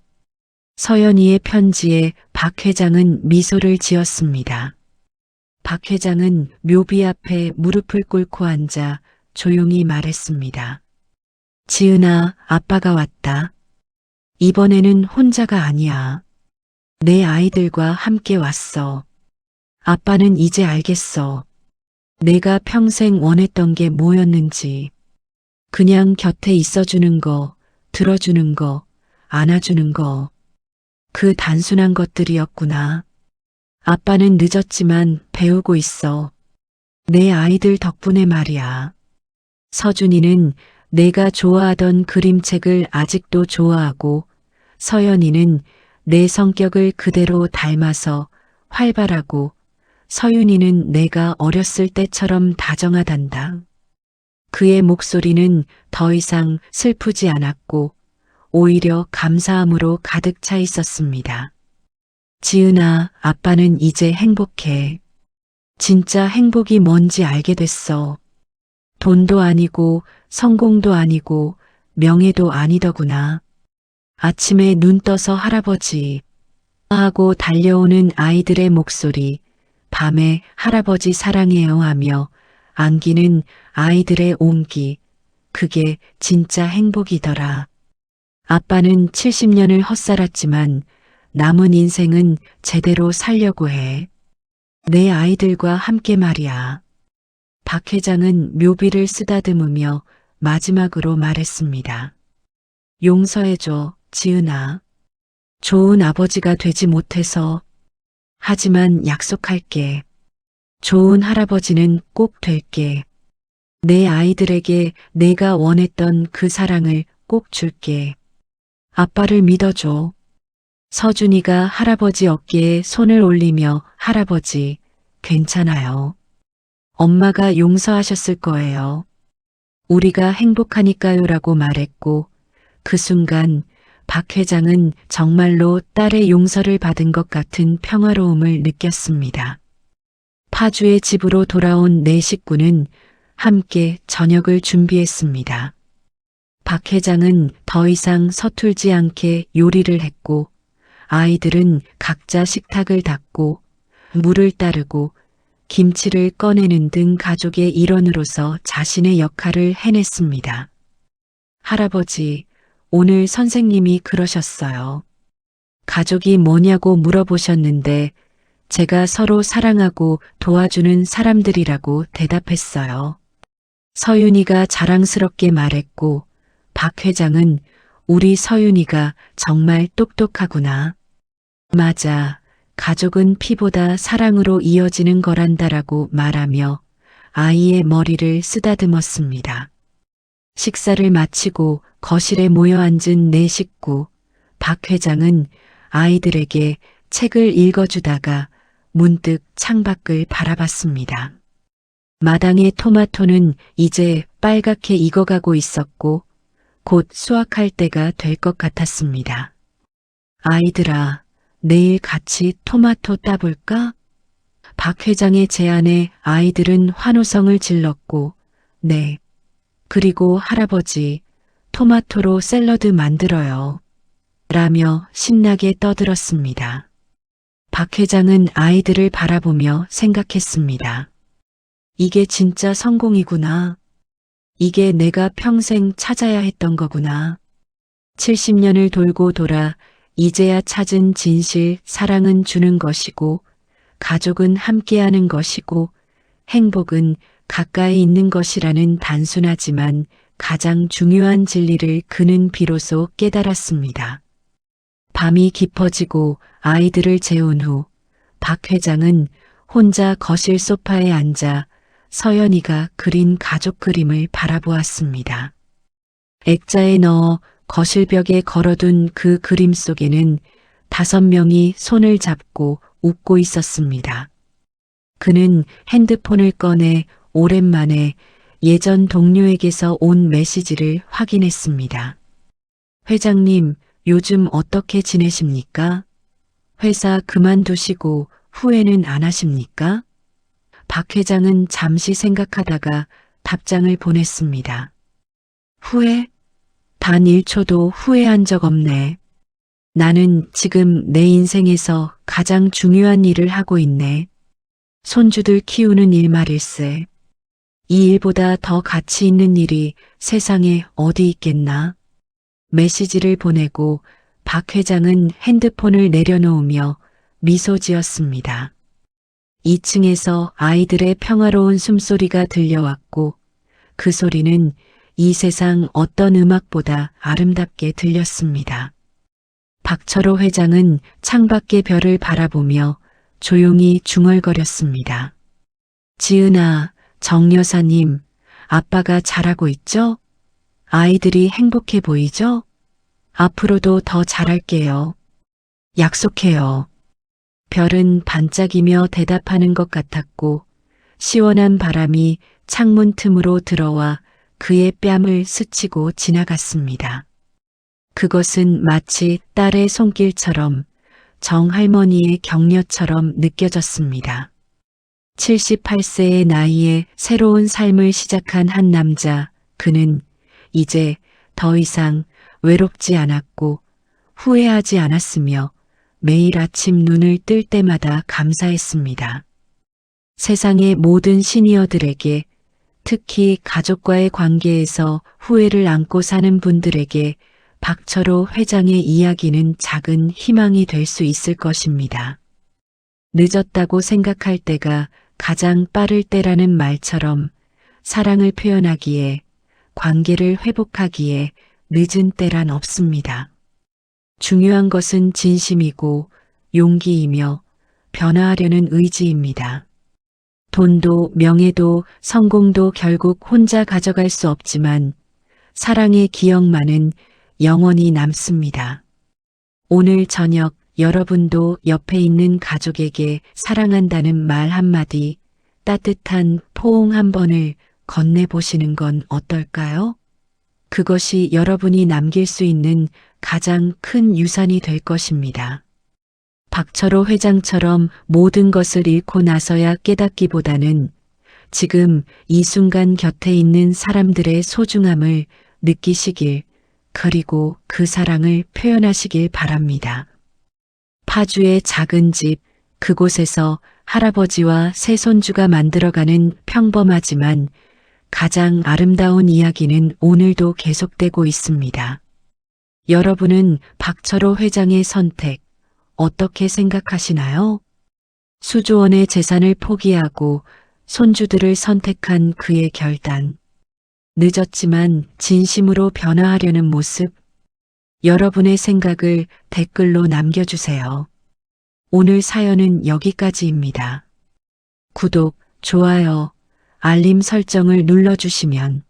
서연이의 편지에 박 회장은 미소를 지었습니다. 박 회장은 묘비 앞에 무릎을 꿇고 앉아 조용히 말했습니다. 지은아, 아빠가 왔다. 이번에는 혼자가 아니야. 내 아이들과 함께 왔어. 아빠는 이제 알겠어. 내가 평생 원했던 게 뭐였는지. 그냥 곁에 있어주는 거, 들어주는 거, 안아주는 거. 그 단순한 것들이었구나. 아빠는 늦었지만 배우고 있어. 내 아이들 덕분에 말이야. 서준이는 내가 좋아하던 그림책을 아직도 좋아하고 서연이는 내 성격을 그대로 닮아서 활발하고 서윤이는 내가 어렸을 때처럼 다정하단다. 그의 목소리는 더 이상 슬프지 않았고 오히려 감사함으로 가득 차 있었습니다. 지은아, 아빠는 이제 행복해. 진짜 행복이 뭔지 알게 됐어. 돈도 아니고 성공도 아니고 명예도 아니더구나. 아침에 눈 떠서 할아버지 하고 달려오는 아이들의 목소리, 밤에 할아버지 사랑해요 하며 안기는 아이들의 온기, 그게 진짜 행복이더라. 아빠는 70년을 헛살았지만 남은 인생은 제대로 살려고 해. 내 아이들과 함께 말이야. 박 회장은 묘비를 쓰다듬으며 마지막으로 말했습니다. 용서해줘, 지은아. 좋은 아버지가 되지 못해서. 하지만 약속할게. 좋은 할아버지는 꼭 될게. 내 아이들에게 내가 원했던 그 사랑을 꼭 줄게. 아빠를 믿어줘. 서준이가 할아버지 어깨에 손을 올리며 할아버지, 괜찮아요. 엄마가 용서하셨을 거예요. 우리가 행복하니까요라고 말했고 그 순간 박 회장은 정말로 딸의 용서를 받은 것 같은 평화로움을 느꼈습니다. 파주의 집으로 돌아온 네 식구는 함께 저녁을 준비했습니다. 박 회장은 더 이상 서툴지 않게 요리를 했고 아이들은 각자 식탁을 닦고 물을 따르고 김치를 꺼내는 등 가족의 일원으로서 자신의 역할을 해냈습니다. 할아버지, 오늘 선생님이 그러셨어요. 가족이 뭐냐고 물어보셨는데 제가 서로 사랑하고 도와주는 사람들이라고 대답했어요. 서윤이가 자랑스럽게 말했고 박 회장은 우리 서윤이가 정말 똑똑하구나. 맞아. 가족은 피보다 사랑으로 이어지는 거란다라고 말하며 아이의 머리를 쓰다듬었습니다. 식사를 마치고 거실에 모여 앉은 네 식구, 박 회장은 아이들에게 책을 읽어주다가 문득 창밖을 바라봤습니다. 마당의 토마토는 이제 빨갛게 익어가고 있었고 곧 수확할 때가 될 것 같았습니다. 아이들아, 내일 같이 토마토 따볼까? 박 회장의 제안에 아이들은 환호성을 질렀고, 네. 그리고 할아버지, 토마토로 샐러드 만들어요. 라며 신나게 떠들었습니다. 박 회장은 아이들을 바라보며 생각했습니다. 이게 진짜 성공이구나. 이게 내가 평생 찾아야 했던 거구나. 70년을 돌고 돌아 이제야 찾은 진실, 사랑은 주는 것이고, 가족은 함께하는 것이고, 행복은 가까이 있는 것이라는 단순하지만 가장 중요한 진리를 그는 비로소 깨달았습니다. 밤이 깊어지고 아이들을 재운 후 박 회장은 혼자 거실 소파에 앉아 서연이가 그린 가족 그림을 바라보았습니다. 액자에 넣어 거실벽에 걸어둔 그 그림 속에는 5명이 손을 잡고 웃고 있었습니다. 그는 핸드폰을 꺼내 오랜만에 예전 동료에게서 온 메시지를 확인했습니다. 회장님, 요즘 어떻게 지내십니까? 회사 그만두시고 후회는 안 하십니까? 박 회장은 잠시 생각하다가 답장을 보냈습니다. 후회? 단 1초도 후회한 적 없네. 나는 지금 내 인생에서 가장 중요한 일을 하고 있네. 손주들 키우는 일 말일세. 이 일보다 더 가치 있는 일이 세상에 어디 있겠나? 메시지를 보내고 박 회장은 핸드폰을 내려놓으며 미소 지었습니다. 2층에서 아이들의 평화로운 숨소리가 들려왔고 그 소리는 이 세상 어떤 음악보다 아름답게 들렸습니다. 박철호 회장은 창밖의 별을 바라보며 조용히 중얼거렸습니다. 지은아, 정 여사님, 아빠가 잘하고 있죠? 아이들이 행복해 보이죠? 앞으로도 더 잘할게요. 약속해요. 별은 반짝이며 대답하는 것 같았고 시원한 바람이 창문 틈으로 들어와 그의 뺨을 스치고 지나갔습니다. 그것은 마치 딸의 손길처럼 정 할머니의 격려처럼 느껴졌습니다. 78세의 나이에 새로운 삶을 시작한 한 남자, 그는 이제 더 이상 외롭지 않았고 후회하지 않았으며 매일 아침 눈을 뜰 때마다 감사했습니다. 세상의 모든 시니어들에게, 특히 가족과의 관계에서 후회를 안고 사는 분들에게 박철호 회장의 이야기는 작은 희망이 될 수 있을 것입니다. 늦었다고 생각할 때가 가장 빠를 때라는 말처럼 사랑을 표현하기에, 관계를 회복하기에 늦은 때란 없습니다. 중요한 것은 진심이고 용기이며 변화하려는 의지입니다. 돈도 명예도 성공도 결국 혼자 가져갈 수 없지만 사랑의 기억만은 영원히 남습니다. 오늘 저녁 여러분도 옆에 있는 가족에게 사랑한다는 말 한마디 따뜻한 포옹 한 번을 건네보시는 건 어떨까요? 그것이 여러분이 남길 수 있는 가장 큰 유산이 될 것입니다. 박철호 회장처럼 모든 것을 잃고 나서야 깨닫기보다는 지금 이 순간 곁에 있는 사람들의 소중함을 느끼시길, 그리고 그 사랑을 표현하시길 바랍니다. 파주의 작은 집, 그곳에서 할아버지와 새손주가 만들어가는 평범하지만 가장 아름다운 이야기는 오늘도 계속되고 있습니다. 여러분은 박철호 회장의 선택, 어떻게 생각하시나요? 수조원의 재산을 포기하고 손주들을 선택한 그의 결단. 늦었지만 진심으로 변화하려는 모습. 여러분의 생각을 댓글로 남겨주세요. 오늘 사연은 여기까지입니다. 구독, 좋아요, 알림 설정을 눌러주시면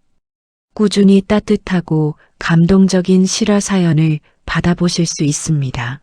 꾸준히 따뜻하고 감동적인 실화 사연을 받아보실 수 있습니다.